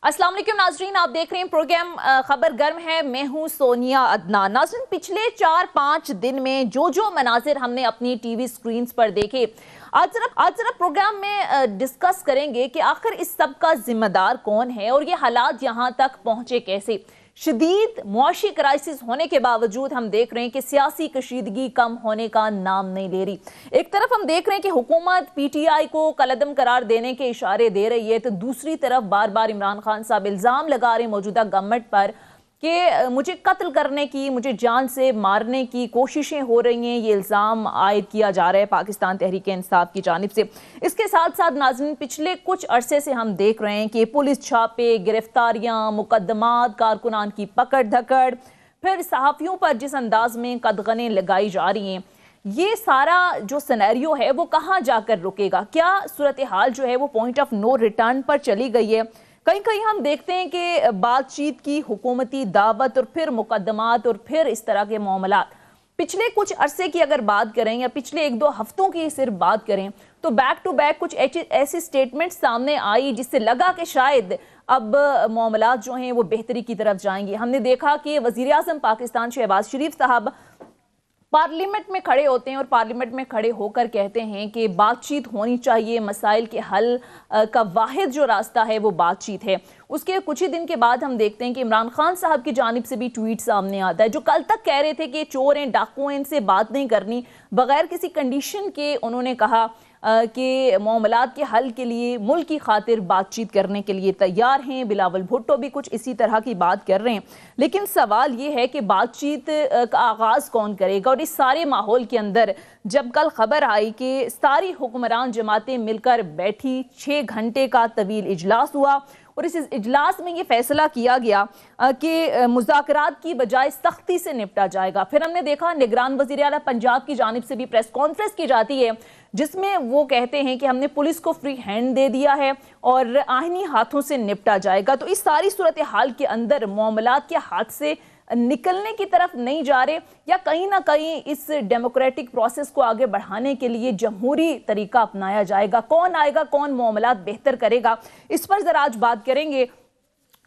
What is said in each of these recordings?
अस्सलाम वालेकुम नाजरीन, आप देख रहे हैं प्रोग्राम खबर गर्म है। मैं हूं सोनिया अदनान। नाजरीन, पिछले 4-5 दिन में जो मनाजिर हमने अपनी टीवी स्क्रीन्स पर देखे, आज जरा प्रोग्राम में डिस्कस करेंगे कि आखिर इस सब का जिम्मेदार कौन है और ये हालात यहाँ तक पहुंचे कैसे। शदीद मुआशी क्राइसिस होने के बावजूद हम देख रहे हैं कि सियासी कशीदगी कम होने का नाम नहीं ले रही। एक तरफ हम देख रहे हैं कि हुकूमत पीटीआई को कलअदम करार देने के इशारे दे रही है, तो दूसरी तरफ बार बार इमरान खान साहब इल्ज़ाम लगा रहे हैं मौजूदा गवर्नमेंट पर कि मुझे कत्ल करने की, मुझे जान से मारने की कोशिशें हो रही हैं। ये इल्ज़ाम आयद किया जा रहा है पाकिस्तान तहरीक इंसाफ की जानिब से। इसके साथ साथ नाज़रीन, पिछले कुछ अरसे से हम देख रहे हैं कि पुलिस छापे, गिरफ्तारियां, मुकदमात, कारकुनान की पकड़ धकड़, फिर सहाफ़ियों पर जिस अंदाज में कदगनें लगाई जा रही हैं, ये सारा जो सिनेरियो है वो कहाँ जाकर रुकेगा? क्या सूरत हाल जो है वो पॉइंट ऑफ नो रिटर्न पर चली गई है? कहीं कहीं हम देखते हैं कि बातचीत की हुकूमती दावत और फिर मुकदमात और फिर इस तरह के मामलात। पिछले कुछ अरसे की अगर बात करें या पिछले 1-2 हफ्तों की सिर्फ बात करें तो बैक टू बैक कुछ ऐसी स्टेटमेंट सामने आई जिससे लगा कि शायद अब मामलात जो हैं वो बेहतरी की तरफ जाएंगे। हमने देखा कि वज़ीर आज़म पाकिस्तान शहबाज शरीफ साहब पार्लियामेंट में खड़े होते हैं और पार्लियामेंट में खड़े होकर कहते हैं कि बातचीत होनी चाहिए, मसाइल के हल का वाहिद जो रास्ता है वो बातचीत है। उसके कुछ ही दिन के बाद हम देखते हैं कि इमरान खान साहब की जानिब से भी ट्वीट सामने आता है, जो कल तक कह रहे थे कि चोर हैं, डाकू हैं, इनसे बात नहीं करनी। बगैर किसी कंडीशन के उन्होंने कहा कि मामलात के हल के लिए मुल्क की खातिर बातचीत करने के लिए तैयार हैं। बिलावल भुट्टो भी कुछ इसी तरह की बात कर रहे हैं। लेकिन सवाल ये है कि बातचीत का आगाज़ कौन करेगा? और इस सारे माहौल के अंदर जब कल खबर आई कि सारी हुक्मरान जमातें मिलकर बैठी, 6 घंटे का तवील इजलास हुआ और इस इजलास में ये फैसला किया गया कि मुज़ाकरात की बजाय सख्ती से निपटा जाएगा। फिर हमने देखा निगरान वज़ीर आला पंजाब की जानिब से भी प्रेस कॉन्फ्रेंस की जाती है जिसमें वो कहते हैं कि हमने पुलिस को फ्री हैंड दे दिया है और आईनी हाथों से निपटा जाएगा। तो इस सारी सूरत हाल के अंदर मामलात के हाथ से निकलने की तरफ नहीं जा रहे, या कहीं ना कहीं इस डेमोक्रेटिक प्रोसेस को आगे बढ़ाने के लिए जमहूरी तरीका अपनाया जाएगा? कौन आएगा, कौन मामलात बेहतर करेगा, इस पर जरा आज बात करेंगे।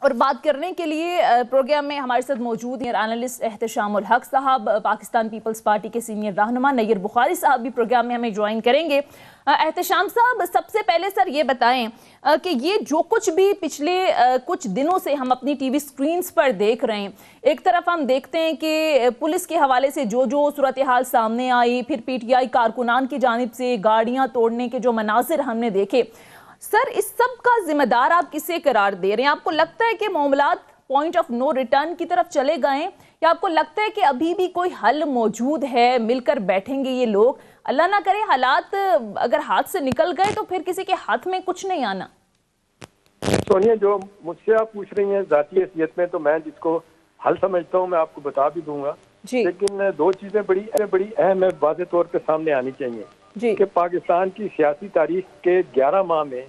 और बात करने के लिए प्रोग्राम में हमारे साथ मौजूद हैं एनालिस्ट एहतशामुल हक साहब, पाकिस्तान पीपल्स पार्टी के सीनियर रहनुमा नैयर बुखारी साहब भी प्रोग्राम में हमें ज्वाइन करेंगे। एहतशाम साहब, सबसे पहले सर ये बताएं कि ये जो कुछ भी पिछले कुछ दिनों से हम अपनी टीवी स्क्रीन्स पर देख रहे हैं, एक तरफ हम देखते हैं कि पुलिस के हवाले से जो सूरत हाल सामने आई, फिर पीटीआई कारकुनान की जानिब से गाड़ियां तोड़ने के जो मनाजिर हमने देखे, सर इस सब का जिम्मेदार आप किसे करार दे रहे हैं? आपको लगता है कि मामलात पॉइंट ऑफ नो रिटर्न की तरफ चले गए, या आपको लगता है कि अभी भी कोई हल मौजूद है, मिलकर बैठेंगे ये लोग? अल्लाह ना करे हालात अगर हाथ से निकल गए तो फिर किसी के हाथ में कुछ नहीं आना। सोनिया, जो मुझसे आप पूछ रही हैं जाती हैसियत में, तो मैं जिसको हल समझता हूँ मैं आपको बता भी दूंगा, लेकिन 2 चीजें बड़ी अहम है, वाज़ेह तौर पे सामने आनी चाहिए कि पाकिस्तान की सियासी तारीख के 11 माह में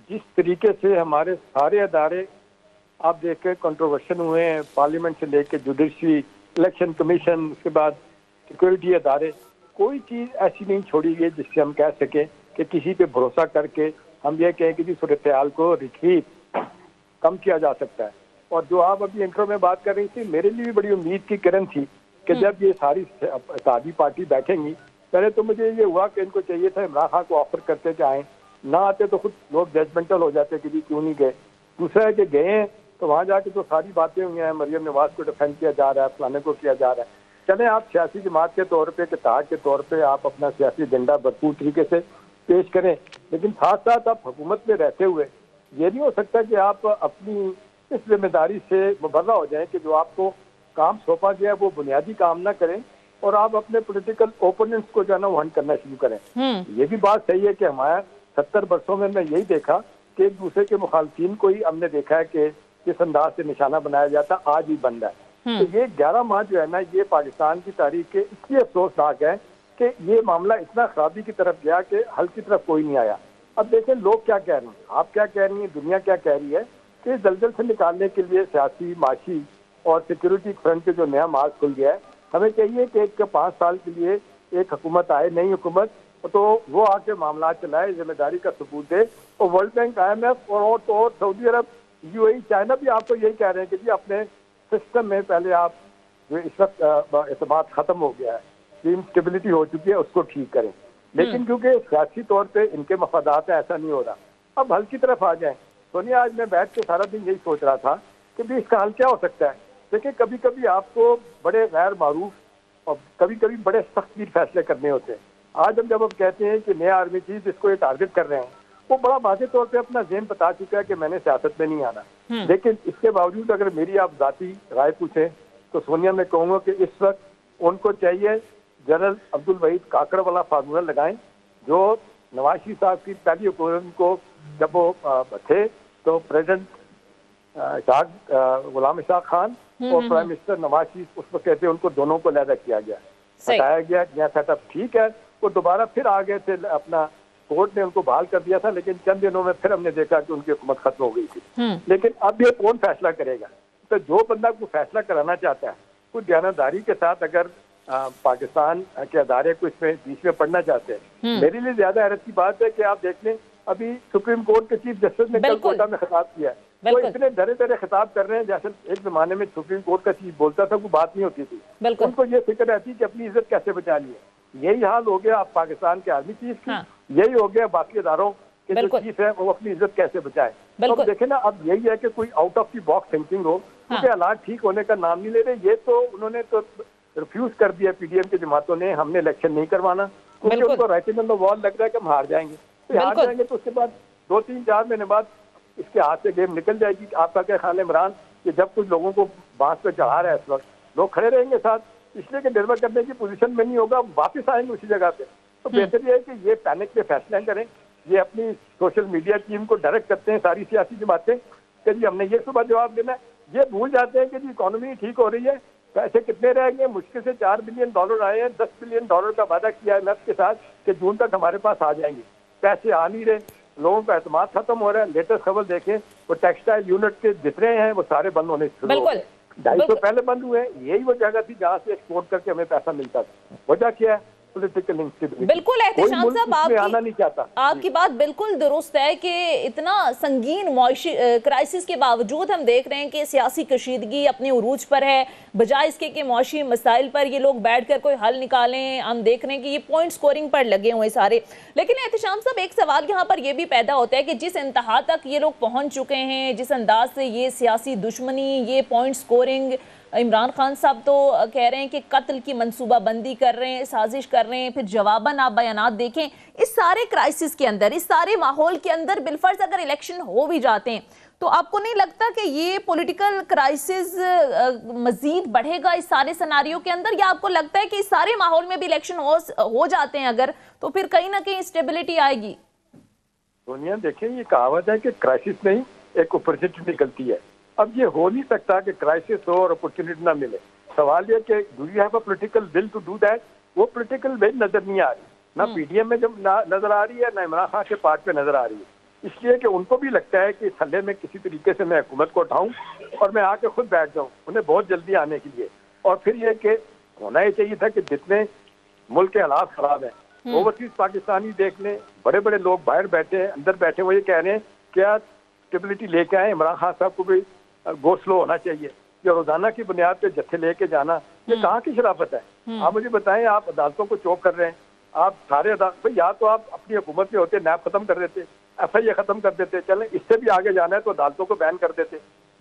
जिस तरीके से हमारे सारे अदारे आप देख के कंट्रोवर्शन हुए हैं, पार्लियामेंट से लेकर जुडिशरी, इलेक्शन कमीशन, उसके बाद सिक्योरिटी अदारे, कोई चीज़ ऐसी नहीं छोड़ी गई जिससे हम कह सकें कि किसी पे भरोसा करके हम ये कहें कि जी सूरत हाल को रिलीफ कम किया जा सकता है। और जो आप अभी इंट्रो में बात कर रही थी, मेरे लिए भी बड़ी उम्मीद की किरण थी कि जब ये सारी सादी पार्टी बैठेंगी, पहले तो मुझे ये हुआ कि इनको चाहिए था इमरान खान को ऑफर करते कि आए, ना आते तो खुद लोग जजमेंटल हो जाते कि जी क्यों नहीं गए। दूसरा है कि गए हैं तो वहाँ जाके जो सारी बातें हुई हैं, मरियम नवाज को डिफेंड किया जा रहा है, फलाने को किया जा रहा है। चले आप सियासी जमात के तौर पे, किताब के तौर पे आप अपना सियासी एजेंडा भरपूर तरीके से पेश करें, लेकिन साथ साथ आप हुकूमत में रहते हुए ये नहीं हो सकता कि आप अपनी इस जिम्मेदारी से मुबर्रा हो जाएं कि जो आपको काम सौंपा गया वो बुनियादी काम ना करें और आप अपने पॉलिटिकल ओपोनेंट्स को जो है ना हंट करना शुरू करें। ये भी बात सही है कि हमारे 70 वर्षों में मैं यही देखा कि एक दूसरे के मुखालफिन को ही हमने देखा है कि किस अंदाज से निशाना बनाया जाता, आज भी बन रहा है। तो ये 11 माह जो है ना, ये पाकिस्तान की तारीख के इसलिए अफसोसनाक है कि ये मामला इतना खराबी की तरफ गया कि हल की तरफ कोई नहीं आया। अब देखें लोग क्या कह रहे हैं, आप क्या कह रही हैं, दुनिया क्या कह रही है कि दलदल से निकालने के लिए सियासी, माशी और सिक्योरिटी फ्रंट पे जो नया मार्ग खुल गया है, हमें चाहिए कि एक 5 साल के लिए एक हुकूमत आए, नई हुकूमत, तो वो आके मामला चलाए, जिम्मेदारी का सबूत दे। और वर्ल्ड बैंक, IMF और सऊदी अरब यूएई, चाइना भी आपको यही कह रहे हैं कि जी अपने सिस्टम में पहले आप जो इस वक्त एतमाद खत्म हो गया है, जो इंस्टेबिलिटी हो चुकी है उसको ठीक करें। लेकिन क्योंकि सियासी तौर पे इनके मफादात है, ऐसा नहीं हो रहा। अब हल की तरफ आ जाए। सोनिया, आज मैं बैठ के सारा दिन यही सोच रहा था कि भी इसका हल क्या हो सकता है। देखिए, कभी कभी आपको बड़े गैर मारूफ और कभी कभी बड़े सख्त फैसले करने होते हैं। आज हम जब कहते हैं कि नया आर्मी चीफ इसको ये टारगेट कर रहे हैं, वो बड़ा वाज़ेह तौर पे अपना ज़हन बता चुका है कि मैंने सियासत में नहीं आना। लेकिन इसके बावजूद अगर मेरी आप जाती राय पूछें तो सोनिया, मैं कहूँगा कि इस वक्त उनको चाहिए जनरल अब्दुल वहीद काकड़ वाला फार्मूला लगाएं, जो नवाज शरीफ साहब की पहली हुकूमत को जब वो थे तो प्रेसिडेंट गुलाम इसाक खान और प्राइम मिनिस्टर नवाज शरीफ उस वक्त कहते हैं, उनको दोनों को अलहदा किया गया, हटाया गया। नया सेटअप ठीक है, वो दोबारा फिर आ गए थे, अपना कोर्ट ने उनको बहाल कर दिया था, लेकिन चंद दिनों में फिर हमने देखा कि उनकी हुकूमत खत्म हो गई थी। लेकिन अब ये कौन फैसला करेगा? तो जो बंदा को फैसला कराना चाहता है, वो दयानतदारी के साथ अगर पाकिस्तान के अदारे को इसमें बीच में पढ़ना चाहते हैं। मेरे लिए ज्यादा हैरत की बात है कि आप देख लें, अभी सुप्रीम कोर्ट के चीफ जस्टिस ने कल कोटा में खिताब किया है, वो इतने डरे डरे खिताब कर रहे हैं जैसे एक जमाने में सुप्रीम कोर्ट का चीफ बोलता था, कोई बात नहीं होती थी। उनको ये फिक्र रहती कि अपनी इज्जत कैसे बचा ली है। यही हाल हो गया अब पाकिस्तान के आर्मी चीफ की, यही हो गया बाकी अदारों के जो चीफ है, वो अपनी इज्जत कैसे बचाए। तो देखे ना, अब यही है कि कोई out of the box thinking हो, क्योंकि हालात ठीक होने का नाम नहीं ले रहे। ये तो उन्होंने तो रिफ्यूज कर दिया पीडीएम की जमातों ने, हमने इलेक्शन नहीं करवाना, क्योंकि उनको राइटिंग ऑन द वॉल लग रहा है कि हम हार जाएंगे। तो हार जाएंगे तो उसके बाद 2-3-4 महीने बाद इसके हाथ से गेम निकल जाएगी। आपका क्या ख्याल है इमरान, कि जब कुछ लोगों को बांस पे चढ़ा रहा है इस वक्त, लोग खड़े रहेंगे साथ, इसलिए कि निर्भर करने की पोजीशन में नहीं होगा, वापस आएंगे उसी जगह पे। तो बेहतर ये है कि ये पैनिक के फैसले करें। ये अपनी सोशल मीडिया टीम को डायरेक्ट करते हैं सारी सियासी जमातें कि जी हमने ये सुबह जवाब देना है। ये भूल जाते हैं कि जी इकोनॉमी ठीक हो रही है, पैसे कितने रहेंगे, मुश्किल से $4 बिलियन आए हैं, $10 बिलियन का वादा किया है IMF के साथ कि जून तक हमारे पास आ जाएंगे। पैसे आ नहीं रहे, लोगों का एतमाद खत्म हो रहा है। लेटेस्ट खबर देखें, वो टेक्सटाइल यूनिट के जितने हैं वो सारे बंद होने शुरू हो गए। 250 पहले बंद हुए। यही वो जगह थी जहाँ से एक्सपोर्ट करके हमें पैसा मिलता था। वजह क्या है? बिल्कुल एहतशाम साहब, आपकी बात बिल्कुल दुरुस्त है कि इतना संगीन मौशी क्राइसिस के बावजूद हम देख रहे हैं कि सियासी कशीदगी अपने उरूज पर है, बजाय इसके कि मौशी मसाइल पर ये लोग बैठकर कोई हल निकालें। हम देख रहे हैं कि ये पॉइंट स्कोरिंग पर लगे हुए सारे। लेकिन एहतशाम साहब, एक सवाल यहाँ पर यह भी पैदा होता है कि जिस इंतहा तक ये लोग पहुंच चुके हैं, जिस अंदाज से ये सियासी दुश्मनी, ये पॉइंट स्कोरिंग, इमरान खान साहब तो कह रहे हैं कि कत्ल की मंसूबाबंदी कर रहे हैं, साजिश कर रहे हैं, फिर जवाबन आप बयानात देखें। इस सारे क्राइसिस के अंदर, इस सारे माहौल के अंदर बिलफर्ज अगर इलेक्शन हो भी जाते हैं, तो आपको नहीं लगता कि ये पॉलिटिकल क्राइसिस मजीद बढ़ेगा इस सारे सिनारियो के अंदर? या आपको लगता है कि इस सारे माहौल में भी इलेक्शन हो जाते हैं अगर, तो फिर कहीं ना कहीं स्टेबिलिटी आएगी? सोनिया, देखिए, ये कहावत है कि क्राइसिस नहीं, एक अपॉर्चुनिटी निकलती है। अब ये हो नहीं सकता कि क्राइसिस हो और अपॉर्चुनिटी ना मिले। सवाल ये कि do you have a political will to do that? वो पॉलिटिकल विल नजर नहीं आ रही, ना पीडीएम में जब नजर आ रही है, ना इमरान खान के पार्ट पे नजर आ रही है। इसलिए कि उनको भी लगता है कि इस हल्ले में किसी तरीके से मैं हुकूमत को उठाऊं और मैं आके खुद बैठ जाऊं, उन्हें बहुत जल्दी आने के लिए। और फिर ये कि होना ही चाहिए था कि जितने मुल्क के हालात खराब है, ओवरसीज पाकिस्तानी देख लें, बड़े बड़े लोग बाहर बैठे हैं, अंदर बैठे, वो ये कह रहे हैं क्या स्टेबिलिटी लेके आए। इमरान खान साहब को भी गो स्लो होना चाहिए। ये रोजाना की बुनियाद पे जत्थे लेके जाना, ये कहाँ की शराफत है? आप मुझे बताएं, आप अदालतों को चौक कर रहे हैं, आप सारे भाई, या तो आप अपनी हुकूमत में होते नैब खत्म कर देते, FIA खत्म कर देते, चलें इससे भी आगे जाना है तो अदालतों को बैन कर देते।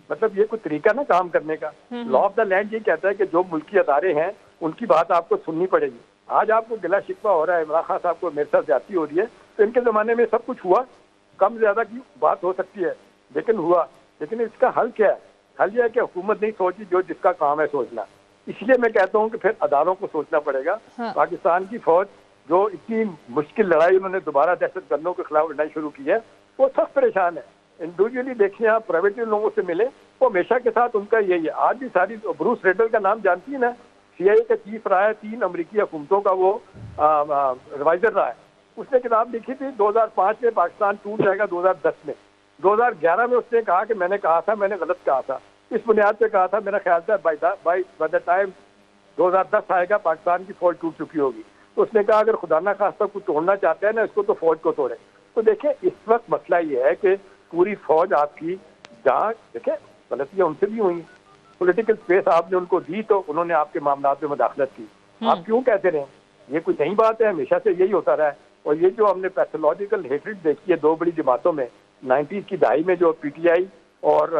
मतलब ये कोई तरीका ना काम करने का। लॉ ऑफ द लैंड ये कहता है कि जो मुल्की अदारे हैं उनकी बात आपको सुननी पड़ेगी। आज आपको गिला शिकवा हो रहा है, इमरान खान साहब को मेरे साथ ज्यादती हो रही है, तो इनके जमाने में सब कुछ हुआ, कम ज्यादा की बात हो सकती है, लेकिन हुआ। लेकिन इसका हल क्या है? हल यह है कि हुकूमत नहीं सोची जो जिसका काम है सोचना। इसलिए मैं कहता हूँ कि फिर अदालों को सोचना पड़ेगा। पाकिस्तान की फौज जो इतनी मुश्किल लड़ाई उन्होंने दोबारा दहशतगर्दों के खिलाफ लड़ाई शुरू की है, वो सख्त परेशान है। इंडिविजुअली देखिए, आप प्राइवेटली लोगों से मिले, वो हमेशा के साथ उनका यही है। आज भी सारी ब्रूस रेडल का नाम जानती है ना, CIA का चीफ रहा है, 3 अमेरिकी हुकूमतों का वो एडवाइजर रहा है। उसने किताब लिखी थी 2005 में पाकिस्तान टूट जाएगा 2010 में। 2011 में उसने कहा कि मैंने कहा था, मैंने गलत कहा था, इस बुनियाद पे कहा था, मेरा ख्याल था बाय द टाइम 2010 आएगा पाकिस्तान की फौज टूट चुकी होगी। तो उसने कहा अगर खुदा ना खास्ता कुछ तोड़ना चाहते हैं ना इसको, तो फौज को तोड़े। तो देखिए, इस वक्त मसला ये है कि पूरी फौज आपकी जहाँ देखे गलतियां उनसे भी हुई, पॉलिटिकल स्पेस आपने उनको दी तो उन्होंने आपके मामलात में मुदाखलत की। आप क्यों कहते रहे? ये कोई नई बात है, हमेशा से यही होता रहा है। और ये जो हमने पैथोलॉजिकल हेट्रेड देखी है दो बड़ी जमातों में 90s की दहाई में, जो पीटीआई और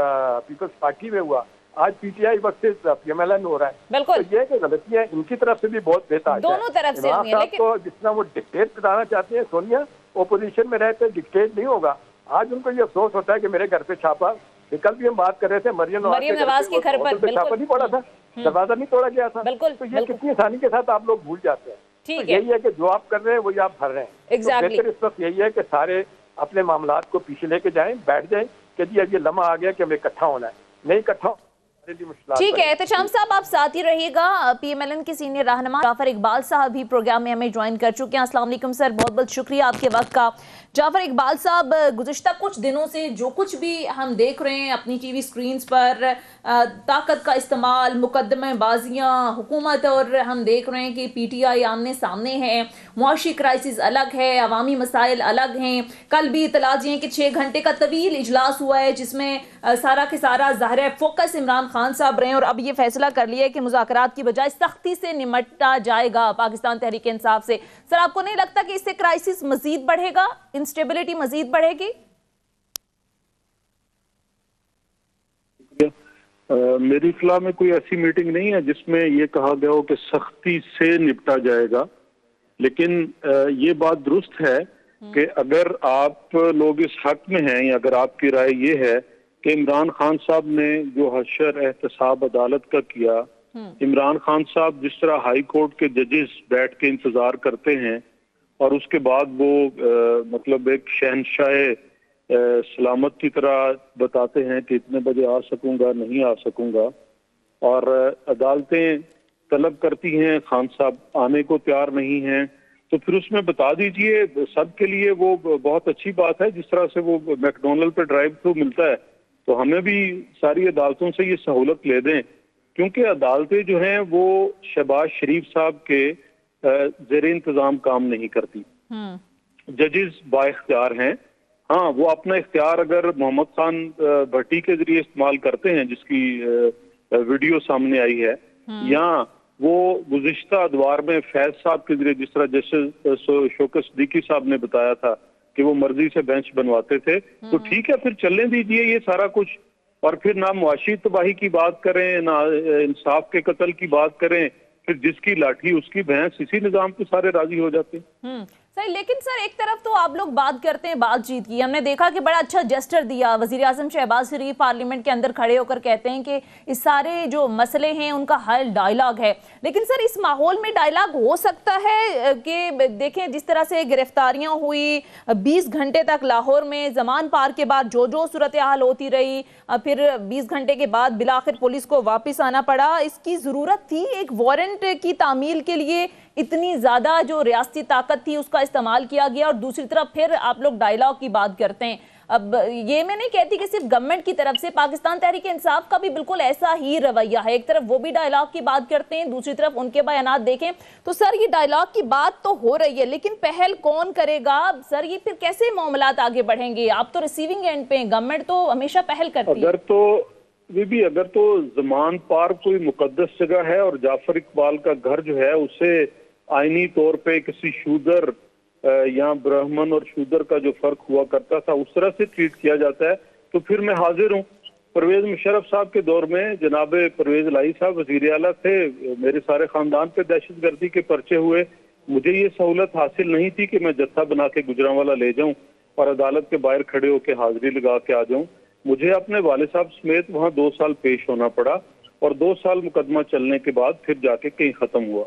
पीपल्स पार्टी में हुआ, आज पीटीआई वर्सेस पीएमएलएन हो रहा है। बिल्कुल। तो ये कि गलतियां इनकी तरफ से भी बहुत बेहतर दोनों तरफ से हुई है, लेकिन तो जितना वो डिक्टेट कराना चाहते हैं सोनिया, ओपोजिशन में रहते डिक्टेट नहीं होगा। आज उनको ये अफसोस होता है कि मेरे घर पे छापा, कल भी हम बात कर रहे थे मरियम नवाज के घर पर छापा नहीं पड़ा था, दरवाजा नहीं तोड़ा गया था। तो ये कितनी आसानी के साथ आप लोग भूल जाते हैं। ठीक है। यही है कि जो आप कर रहे हैं वही आप भर रहे हैं। Exactly. तो बेहतर इस वक्त यही है कि सारे अपने मामलात को पीछे लेके जाएं, बैठ जाएं कि जी अब ये लम्हा आ गया कि हमें इकट्ठा होना है, नहीं इकट्ठा। ठीक है एहतशाम साहब, आप साथ ही रहिएगा। पीएमएलएन के सीनियर रहनुमा जाफर इकबाल साहब भी प्रोग्राम में हमें ज्वाइन कर चुके हैं। अस्सलाम वालेकुम सर, बहुत बहुत शुक्रिया आपके वक्त का। जाफर इकबाल साहब, गुज़िश्ता कुछ दिनों से जो कुछ भी हम देख रहे हैं अपनी टीवी स्क्रीन्स पर, ताकत का इस्तेमाल, मुकदमेबाजियाँ, हुकूमत, और हम देख रहे हैं कि पीटीआई आमने सामने है, मुआशी क्राइसिस अलग है, अवामी मसाइल अलग हैं। कल भी इतलाजी है कि 6 घंटे का तवील इजलास हुआ है जिसमें सारा के सारा ज़ाहिर है फोकस इमरान खान साहब रहे, और अब ये फैसला कर लिया है कि मुज़ाकरात की बजाय सख्ती से निमटा जाएगा पाकिस्तान तहरीक इंसाफ से। सर, आपको नहीं लगता कि इससे क्राइसिस मजीद बढ़ेगा, इंस्टेबिलिटी मजीद बढ़ेगी? मेरी इत्तला में कोई ऐसी मीटिंग नहीं है जिसमें ये कहा गया हो कि सख्ती से निपटा जाएगा, लेकिन ये बात दुरुस्त है कि अगर आप लोग इस हक में हैं, या अगर आपकी राय ये है कि इमरान खान साहब ने जो हशर एहतसाब अदालत का किया, इमरान खान साहब जिस तरह हाई कोर्ट के जजेस बैठ के इंतजार करते हैं और उसके बाद वो मतलब एक शहनशाह सलामत की तरह बताते हैं कि इतने बजे आ सकूंगा, नहीं आ सकूंगा, और अदालतें तलब करती हैं, खान साहब आने को तैयार नहीं हैं, तो फिर उसमें बता दीजिए सबके लिए वो बहुत अच्छी बात है। जिस तरह से वो मैकडोनल्ड पे ड्राइव थ्रू मिलता है, तो हमें भी सारी अदालतों से ये सहूलत ले दें, क्योंकि अदालतें जो हैं वो शहबाज शरीफ साहब के ज़ेरे इंतजाम काम नहीं करती। जजेस बाइख्तियार हैं। हाँ, वो अपना इख्तियार अगर मोहम्मद खान भट्टी के जरिए इस्तेमाल करते हैं, जिसकी वीडियो सामने आई है, या वो गुज़िश्ता अदवार में फैज साहब के जरिए, जिस तरह जस्टिस शौकत सिद्दीकी साहब ने बताया था कि वो मर्जी से बेंच बनवाते थे, तो ठीक है, फिर चलने दीजिए ये सारा कुछ। और फिर ना मुआशी तबाही की बात करें, ना इंसाफ के कत्ल की बात करें, फिर जिसकी लाठी उसकी भैंस, इसी निजाम पे सारे राजी हो जाते हैं। सर, लेकिन सर एक तरफ तो आप लोग बात करते हैं बातचीत की, हमने देखा कि बड़ा अच्छा जेस्चर दिया वजीर आजम शहबाज शरीफ पार्लियामेंट के अंदर खड़े होकर कहते हैं कि इस सारे जो मसले हैं उनका हल डायलॉग है। लेकिन सर इस माहौल में डायलॉग हो सकता है कि देखें जिस तरह से गिरफ्तारियां हुई, 20 घंटे तक लाहौर में जमान पार के बाद जो सूरत हाल होती रही, फिर 20 घंटे के बाद बिलाखिर पुलिस को वापस आना पड़ा, इसकी जरूरत थी एक वारंट की तामील के लिए? इतनी ज्यादा जो रियासती ताकत थी उसका इस्तेमाल किया गया, और दूसरी तरफ फिर आप लोग डायलॉग की बात करते हैं। अब ये मैं नहीं कहती कि सिर्फ गवर्नमेंट की तरफ से, पाकिस्तान तहरीक इंसाफ का भी बिल्कुल ऐसा ही रवैया है। एक तरफ वो भी डायलॉग की बात करते हैं, दूसरी तरफ उनके बयानात देखें तो सर ये डायलॉग की बात तो हो रही है, लेकिन पहल कौन करेगा? सर ये फिर कैसे मामलात आगे बढ़ेंगे? आप तो रिसीविंग एंड पे, गवर्नमेंट तो हमेशा पहल करती है। अगर तो जमान पार कोई मुकद्दस जगह है और जाफर इकबाल का घर जो है उसे आईनी तौर पे किसी शूदर या ब्राह्मण और शूदर का जो फर्क हुआ करता था उस तरह से ट्रीट किया जाता है, तो फिर मैं हाजिर हूँ। परवेज मुशर्रफ साहब के दौर में जनाब परवेज लाई साहब वजीर आला थे, मेरे सारे खानदान पे दहशतगर्दी के पर्चे हुए, मुझे ये सहूलत हासिल नहीं थी कि मैं जत्था बना के गुजरांवाला ले जाऊं और अदालत के बाहर खड़े होकर हाजिरी लगा के आ जाऊं। मुझे अपने वाले साहब समेत वहाँ 2 साल पेश होना पड़ा, और 2 साल मुकदमा चलने के बाद फिर जाके कहीं खत्म हुआ।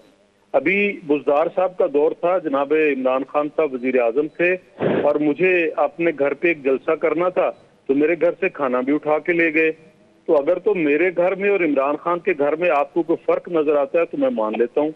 अभी बुज़दार साहब का दौर था, जनाब इमरान खान साहब वजीर आजम थे, और मुझे अपने घर पे एक जलसा करना था, तो मेरे घर से खाना भी उठा के ले गए। तो अगर तो मेरे घर में और इमरान खान के घर में आपको कोई फर्क नजर आता है तो मैं मान लेता हूँ,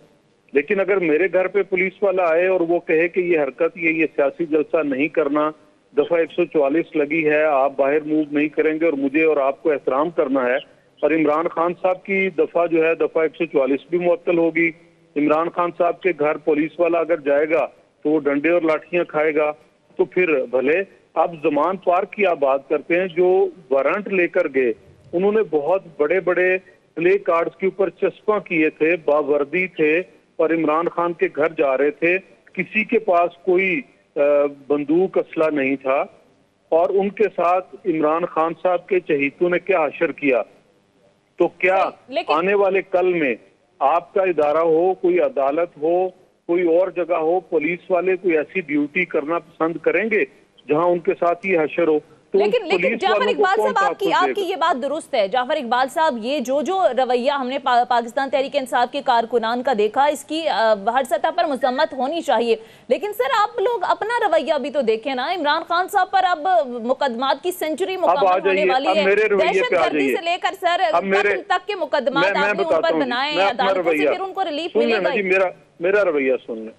लेकिन अगर मेरे घर पे पुलिस वाला आए और वो कहे कि ये हरकत, ये सियासी जलसा नहीं करना, दफा 144 लगी है, आप बाहर मूव नहीं करेंगे और मुझे और आपको एहतराम करना है, और इमरान खान साहब की दफा जो है दफा 144 भी मुअत्तल होगी, इमरान खान साहब के घर पुलिस वाला अगर जाएगा तो वो डंडे और लाठियां खाएगा, तो फिर भले आप जमान पार्क की आप बात करते हैं, जो वारंट लेकर गए उन्होंने बहुत बड़े बड़े प्ले कार्ड्स के ऊपर चस्पा किए थे, बावर्दी थे और इमरान खान के घर जा रहे थे। किसी के पास कोई बंदूक असला नहीं था और उनके साथ इमरान खान साहब के चहीतों ने क्या हशर किया। तो क्या आने वाले कल में आपका इदारा हो, कोई अदालत हो, कोई और जगह हो, पुलिस वाले कोई ऐसी ड्यूटी करना पसंद करेंगे जहां उनके साथ ही हशर हो? तो लेकिन जाफर इकबाल साहब, आपकी ये बात दुरुस्त है। जाफर इकबाल साहब, ये जो रवैया हमने पाकिस्तान तहरीक इंसाफ के कारकुनान का देखा, इसकी हर सतह पर मजम्मत होनी चाहिए। लेकिन सर, आप लोग अपना रवैया भी तो देखें ना। इमरान खान साहब पर अब मुकदमात की सेंचुरी मुकम्मल होने वाली है। दहशतगर्दी से लेकर सर कत्ल तक के मुकदमात आपने उन पर बनाए हैं, अदालतों से फिर उनको रिलीफ मिलेगा। मेरा रवैया सुन लें।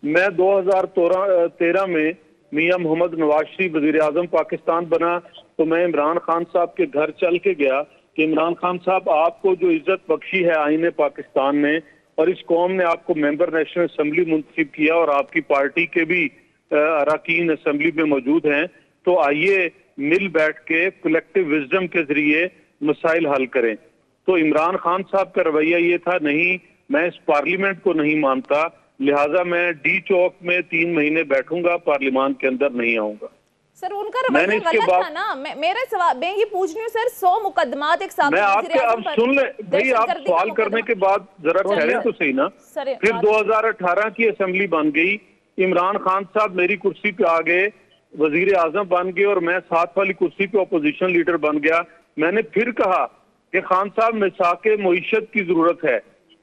मैं 2013 में मियां मोहम्मद नवाज शरीफ वजीर आजम पाकिस्तान बना तो मैं इमरान खान साहब के घर चल के गया कि इमरान खान साहब, आपको जो इज्जत बख्शी है आईने पाकिस्तान ने और इस कौम ने आपको मेंबर नेशनल असेंबली मुंतखब किया और आपकी पार्टी के भी अरकान असेंबली में मौजूद हैं, तो आइए मिल बैठ के कलेक्टिव विजडम के जरिए मसाइल हल करें। तो इमरान खान साहब का रवैया ये था, नहीं मैं इस पार्लियामेंट को नहीं मानता, लिहाजा मैं डी चौक में 3 महीने बैठूंगा, पार्लियामान के अंदर नहीं आऊंगा। सर उनका रवैया गलत था ना। मेरा सवाल, मैं ये पूछ रही हूँ सर, 100 मुकदमात एक साथ। मैं आपके अब सुन ले भाई, आप सवाल करने के बाद जरा ठहरे तो सही ना। फिर 2018 की असेंबली बन गई, इमरान खान साहब मेरी कुर्सी पे आ गए, वजीर आजम बन गए और मैं साथ वाली कुर्सी पे अपोजिशन लीडर बन गया। मैंने फिर कहा कि खान साहब, मिसाके मईशत की जरूरत है,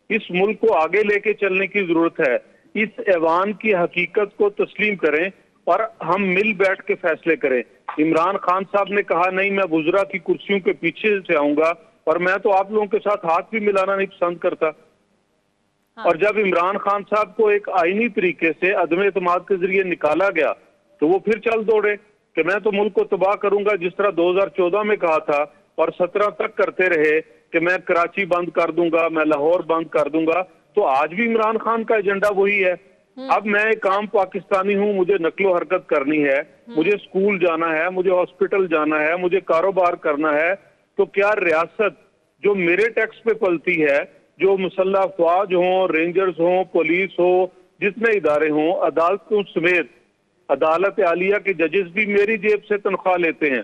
इस मुल्क को आगे लेके चलने की जरूरत है, इस ऐवान की हकीकत को तस्लीम करें और हम मिल बैठ के फैसले करें। इमरान खान साहब ने कहा, नहीं मैं वुज़रा की कुर्सियों के पीछे से आऊंगा और मैं तो आप लोगों के साथ हाथ भी मिलाना नहीं पसंद करता। हाँ। और जब इमरान खान साहब को एक आईनी तरीके से अदम एतमाद के जरिए निकाला गया तो वो फिर चल दौड़े कि मैं तो मुल्क को तबाह करूंगा, जिस तरह 2014 में कहा था और 17 तक करते रहे कि मैं कराची बंद कर दूंगा, मैं लाहौर बंद कर दूंगा। तो आज भी इमरान खान का एजेंडा वही है। अब मैं एक आम पाकिस्तानी हूं, मुझे नकलो हरकत करनी है, मुझे स्कूल जाना है, मुझे हॉस्पिटल जाना है, मुझे कारोबार करना है। तो क्या रियासत जो मेरे टैक्स पे पलती है, जो मुसल्लह अफवाज हो, रेंजर्स हो, पुलिस हो, जितने इदारे हों, अदालतों समेत अदालत आलिया के जजेस भी मेरी जेब से तनख्वाह लेते हैं,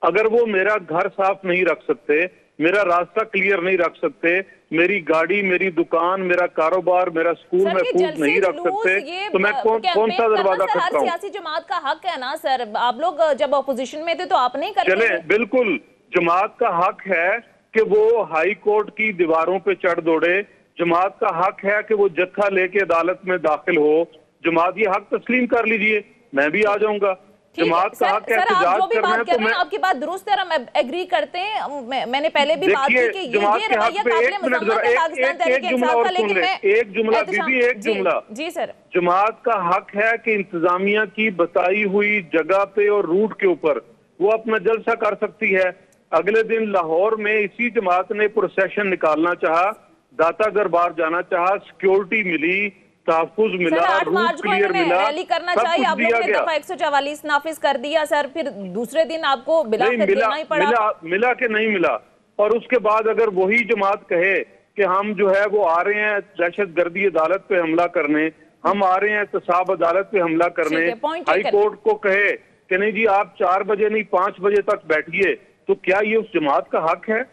अगर वो मेरा घर साफ नहीं रख सकते, मेरा रास्ता क्लियर नहीं रख सकते, मेरी गाड़ी, मेरी दुकान, मेरा कारोबार, मेरा स्कूल में फूड नहीं रख सकते, तो मैं कौन सा दरवाजा खटकाऊं? हर सियासी जमात का हक है ना सर। आप लोग जब अपोजिशन में थे तो आप नहीं करते? चले, बिल्कुल जमात का हक है कि वो हाई कोर्ट की दीवारों पे चढ़ दौड़े, जमात का हक है कि वो जत्था लेके अदालत में दाखिल हो। जमात ये हक तस्लीम कर लीजिए, मैं भी आ जाऊंगा। जमात का हक है एहतजाज करना है। तो मैं आपकी बात दुरुस्त है, हम एग्री करते हैं। मैंने पहले भी बात की कि ये रवैया काबिल मजम्मत है पाकिस्तान तहरीक इंसाफ का, लेकिन एक जुमला बीबी, एक जुमला। जी सर। जमात का हक है कि इंतजामिया की बताई हुई जगह पे और रूट के ऊपर वो अपना जलसा कर सकती है। अगले दिन लाहौर में इसी जमात ने प्रोसेशन निकालना चाहा, दाता दरबार जाना चाहा, सिक्योरिटी मिली, तहफ़्फ़ुज़ मिला, रूट क्लियर मिला, रैली करना चाहिए। आप लोगों ने दफा 144 नाफिज कर दिया सर, फिर दूसरे दिन आपको देना ही पड़ा। मिला कि नहीं मिला। और उसके बाद अगर वही जमात कहे कि हम जो है वो आ रहे हैं दहशतगर्दी अदालत पे हमला करने, हम आ रहे हैं एहतसाब अदालत पे हमला करने, हाई कोर्ट को कहे कि नहीं जी आप 4 बजे नहीं 5 बजे तक बैठिए, तो क्या ये उस जमात का हक है?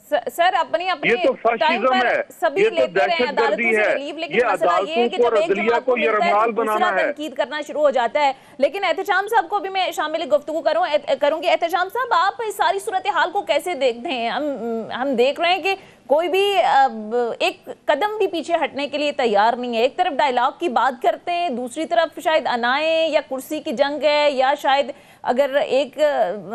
सर अपनी ये तो फाशिज्म है, सभी ये तो दहशतगर्दी है, ये अदालतों को और अदलिया को यरगमाल बनाना है। तनकीद करना शुरू हो जाता है। लेकिन एहतशाम साहब को भी मैं शामिल गुफ्तगू करूंगी। एहतशाम साहब, आप इस सारी सूरत हाल को कैसे देखते हैं? हम देख रहे हैं कि कोई भी एक कदम भी पीछे हटने के लिए तैयार नहीं है। एक तरफ डायलॉग की बात करते हैं, दूसरी तरफ शायद अनाए या कुर्सी की जंग है, या शायद अगर एक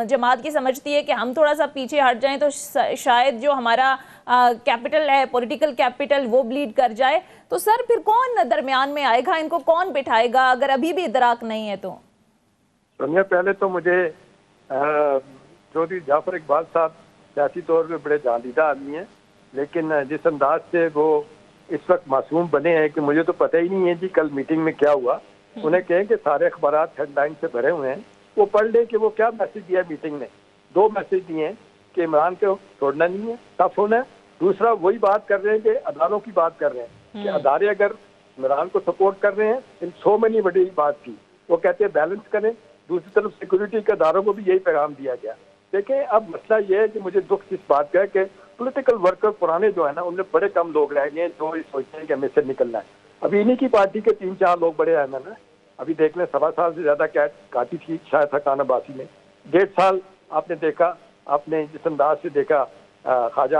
जमात की समझती है कि हम थोड़ा सा पीछे हट जाएं तो शायद जो हमारा कैपिटल है, पॉलिटिकल कैपिटल, वो ब्लीड कर जाए। तो सर फिर कौन दरमियान में आएगा? इनको कौन बिठाएगा अगर अभी भी इदराक नहीं है तो? सोनिया, पहले तो मुझे चौधरी जाफर इकबाल साहब सियासी तौर पे बड़े जानीदा आदमी हैं, लेकिन जिस अंदाज से वो इस वक्त मासूम बने हैं कि मुझे तो पता ही नहीं है जी कल मीटिंग में क्या हुआ। उन्हें कहें कि सारे अखबार हेडलाइन से भरे हुए हैं, वो पढ़ ले कि वो क्या मैसेज दिया मीटिंग में। 2 मैसेज दिए हैं कि इमरान को छोड़ना नहीं है, टफ होना है। दूसरा वही बात कर रहे हैं कि अदारों की बात कर रहे हैं कि अदारे अगर इमरान को सपोर्ट कर रहे हैं, इन सो मैनी बड़ी बात की, वो कहते हैं बैलेंस करें। दूसरी तरफ सिक्योरिटी के अदारों को भी यही पैगाम दिया गया। देखें, अब मसला ये है कि मुझे दुख इस बात का है कि पॉलिटिकल वर्कर पुराने जो है ना, उनमें बड़े कम लोग रह गए जो सोचते हैं कि हमें से निकलना है। अभी इन्हीं की पार्टी के 3-4 लोग बड़े अहम है। अभी देख लें, 1.25 साल से ज्यादा कैद काटी थी शायद खान अब्बासी ने। 1.5 साल आपने देखा, आपने जिस अंदाज से देखा ख्वाजा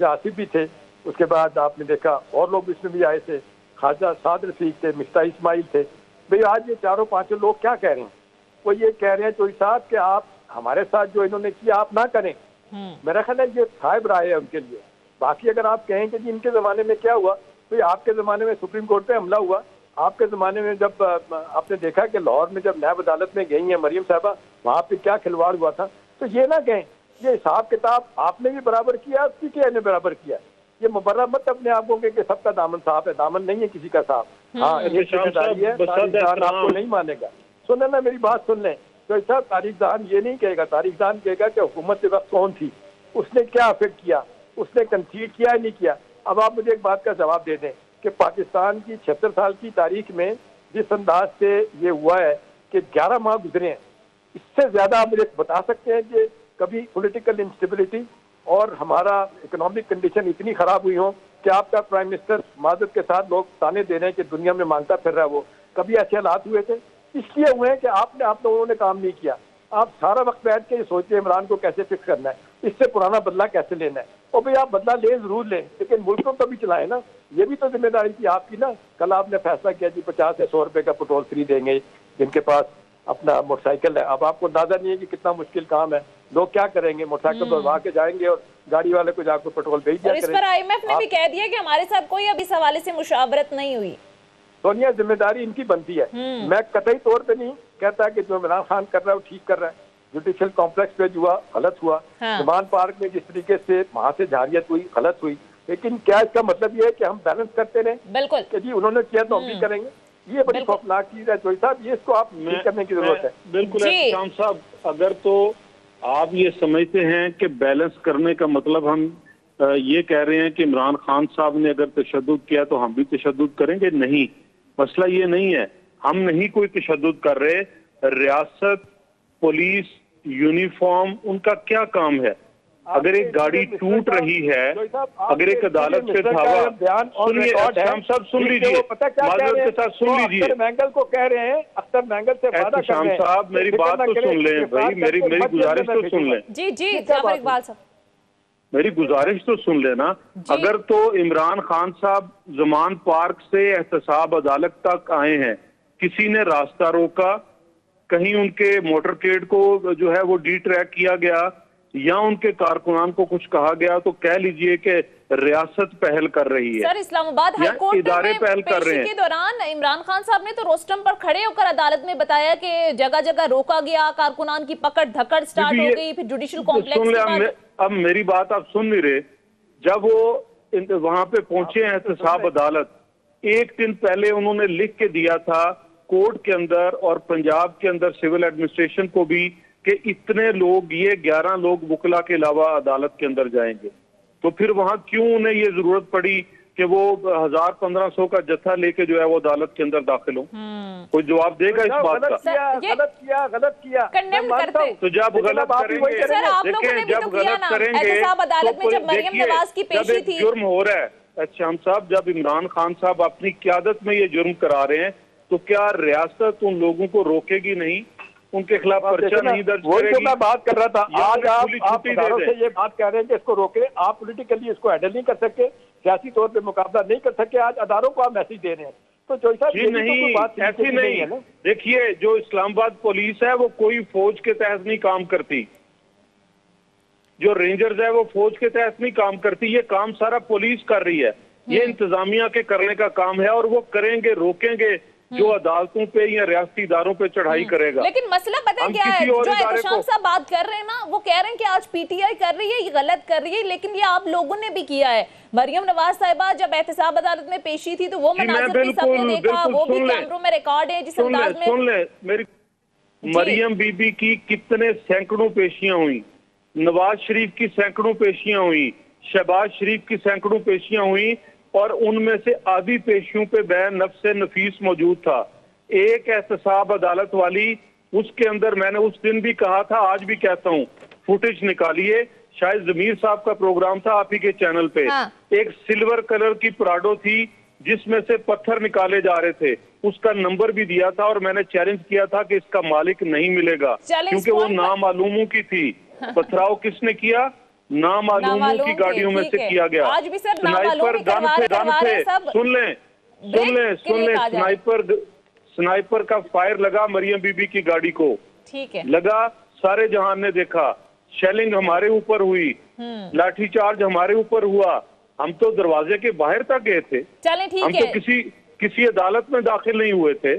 आसिफ भी थे, उसके बाद आपने देखा और लोग इसमें भी आए थे, ख्वाजा साद रफीक थे, मिफ्ता इस्माइल थे। भाई आज ये 4-5 लोग क्या कह रहे हैं? वो ये कह रहे हैं चोई साहब कि आप हमारे साथ जो इन्होंने किया आप ना करें। मेरा ख्याल है ये साहिब राय है उनके लिए। बाकी अगर आप कहें कि जी इनके जमाने में क्या हुआ, तो आपके जमाने में सुप्रीम कोर्ट पे हमला हुआ, आपके जमाने में जब आपने देखा कि लाहौर में जब न्याय अदालत में गई है मरियम साहबा, वहां पे क्या खिलवाड़ हुआ था। तो ये ना कहें ये हिसाब किताब आपने भी बराबर किया, पीटीआई ने बराबर किया। ये मुबर्रा मत अपने आप को कि सबका दामन साफ है, दामन नहीं है किसी का साफ। हाँ, ये जिम्मेदारी है, तारीखदान आपको नहीं मानेगा। सुने ना, मेरी बात सुन लें। तो ऐसा तारीखदान ये नहीं कहेगा, तारीखदान कहेगा कि हुकूमत के वक्त कौन थी, उसने क्या अफेक्ट किया, उसने कंसीड किया है नहीं किया। अब आप मुझे एक बात का जवाब दे दें कि पाकिस्तान की 76 साल की तारीख में जिस अंदाज से ये हुआ है कि 11 माह गुजरे हैं, इससे ज्यादा आप मुझे बता सकते हैं कि कभी पॉलिटिकल इंस्टेबिलिटी और हमारा इकोनॉमिक कंडीशन इतनी खराब हुई हो कि आपका प्राइम मिनिस्टर मादत के साथ लोग ताने दे रहे हैं कि दुनिया में मांगता फिर रहा है, वो कभी ऐसे हालात हुए थे? इसलिए हुए हैं कि आप लोगों ने काम नहीं किया। आप सारा वक्त बैठ के ये सोचते हैं इमरान को कैसे फिक्स करना है, इससे पुराना बदला कैसे लेना है। और भाई आप बदला ले जरूर लें, लेकिन मुल्क को कभी चलाएं ना, ये भी तो जिम्मेदारी थी आपकी ना। कल आपने फैसला किया जी 50 से 100 रुपए का पेट्रोल फ्री देंगे जिनके पास अपना मोटरसाइकिल है। अब आपको अंदाजा नहीं है कि कितना मुश्किल काम है। लोग क्या करेंगे, मोटरसाइकिल दौड़वा के जाएंगे और गाड़ी वाले को जाकर पेट्रोल भेज दिया करेंगे। इस पर IMF ने भी कह दिया कि हमारे साथ कोई अभी इस हवाले से मुशावरत नहीं हुई। सोनिया, जिम्मेदारी इनकी बनती है। मैं कतई तौर पे नहीं कहता कि जो इमरान खान कर रहा है वो ठीक कर रहा है। जुडिशियल कॉम्प्लेक्स पे जो हुआ गलत हुआ। नुमान पार्क में जिस तरीके से वहां से जारियत हुई गलत हुई, लेकिन क्या इसका मतलब ये है कि हम बैलेंस करते रहे? बिल्कुल कि जी उन्होंने किया तो हम भी करेंगे। ये बड़ी खौफनाक चीज है जोई साहब, ये इसको आप ठीक करने की जरूरत है। बिल्कुल शाम साहब, अगर तो आप ये समझते हैं कि बैलेंस करने का मतलब हम ये कह रहे हैं कि इमरान खान साहब ने अगर तशद्दुद किया तो हम भी तशद्दुद करेंगे, नहीं, मसला ये नहीं है। हम नहीं कोई तशद्दुद कर रहे। रियासत, पुलिस, यूनिफॉर्म, उनका क्या काम है? अगर एक गाड़ी टूट रही है, अगर एक अदालत से धावा, सुनिए सब सुन लीजिए, माजरत के साथ सुन लीजिए। अख्तर मैंगल को कह रहे हैं, अख्तर मैंगल से वादा कर रहे हैं। साहब मेरी बात तो सुन लें भाई, मेरी गुजारिश तो सुन लें। जी जी जाफर इकबाल साहब, मेरी गुजारिश तो सुन लेना। अगर तो इमरान खान साहब जमान पार्क से एहतसाब अदालत तक आए हैं, किसी ने रास्ता रोका, कहीं उनके मोटरकेड को जो है वो डी ट्रैक किया गया या उनके कारकुनान को कुछ कहा गया, तो कह लीजिए कि रियासत पहल कर रही है। सर इस्लामाबाद हाई कोर्ट इदारे पहल कर रहे हैं। के दौरान इमरान खान साहब ने तो रोस्टम पर खड़े होकर अदालत में बताया कि जगह जगह रोका गया, कारकुनान की पकड़ धकड़ स्टार्ट हो गई, फिर जुडिशियल कॉम्प्लेक्स। अब मेरी बात आप सुन नहीं रहे। जब वो वहां पे पहुंचे एहतसाब अदालत, एक दिन पहले उन्होंने लिख के दिया था कोर्ट के अंदर और पंजाब के अंदर सिविल एडमिनिस्ट्रेशन को भी कि इतने लोग, ये 11 लोग वकला के अलावा अदालत के अंदर जाएंगे। तो फिर वहां क्यों उन्हें ये जरूरत पड़ी कि वो 1000-1500 का जत्था लेके जो है वो अदालत के अंदर दाखिल हो? कोई जवाब देगा इस बात का? गलत किया कंडेम करते। तो जब गलत करेंगे, देखिए जब गलत करेंगे तो जुर्म हो रहा है। शाम साहब, जब इमरान खान साहब अपनी क़यादत में ये जुर्म करा रहे हैं, तो क्या रियासत उन लोगों को रोकेगी नहीं, उनके खिलाफ पर्चा नहीं दर्ज करेगी? तो मैं बात कर रहा था। आज आप से ये बात कह रहे हैं कि इसको रोके, आप पॉलिटिकली इसको हैंडल नहीं कर सकते, सियासी तौर पे मुकाबला नहीं कर सकते। आज अदारों को आप मैसेज दे रहे हैं, तो जो नहीं, ऐसी नहीं है। देखिए, जो इस्लामाबाद पुलिस है वो कोई फौज के तहत नहीं काम करती, जो रेंजर्स है वो फौज के तहत नहीं काम करती। ये काम सारा पुलिस कर रही है, ये इंतजामिया के करने का काम है और वो करेंगे, रोकेंगे। जो अदालतों पे या रियासती इदारों पे चढ़ाई करेगा। लेकिन मसला पता है क्या है, जो एहतशाम साहब बात कर रहे हैं ना, वो कह रहे हैं कि आज पीटीआई कर रही है, ये गलत कर रही है, लेकिन ये आप लोगों ने भी किया है। मरियम नवाज साहिबा जब एहतसाब अदालत में पेशी थी तो वो मनाज़िर भी सबने देखा, वो भी कैमरों में रिकॉर्ड है। जिस अंदाज में सुन ले मेरी, मरियम बीबी की कितने सैकड़ों पेशियां हुई, नवाज शरीफ की सैकड़ों पेशियां हुई, शहबाज शरीफ की सैकड़ों पेशियां हुई, और उनमें से आधी पेशियों पे बयान नफ्स नफीस मौजूद था। एक एहतसाब अदालत वाली, उसके अंदर मैंने उस दिन भी कहा था, आज भी कहता हूँ, फुटेज निकालिए, शायद जमीर साहब का प्रोग्राम था आप ही के चैनल पे। हाँ। एक सिल्वर कलर की प्राडो थी जिसमें से पत्थर निकाले जा रहे थे, उसका नंबर भी दिया था और मैंने चैलेंज किया था कि इसका मालिक नहीं मिलेगा, क्योंकि वो नामालूमों की थी। पथराव किसने किया? नामालूमों की गाड़ियों में से किया गया। आज भी सर स्नाइपर गन से सुन ले स्नाइपर का फायर लगा मरियम बीबी की गाड़ी को, ठीक है, लगा, सारे जहान ने देखा। शेलिंग हमारे ऊपर हुई, लाठीचार्ज हमारे ऊपर हुआ, हम तो दरवाजे के बाहर तक गए थे। चलें ठीक है, हम तो किसी अदालत में दाखिल नहीं हुए थे।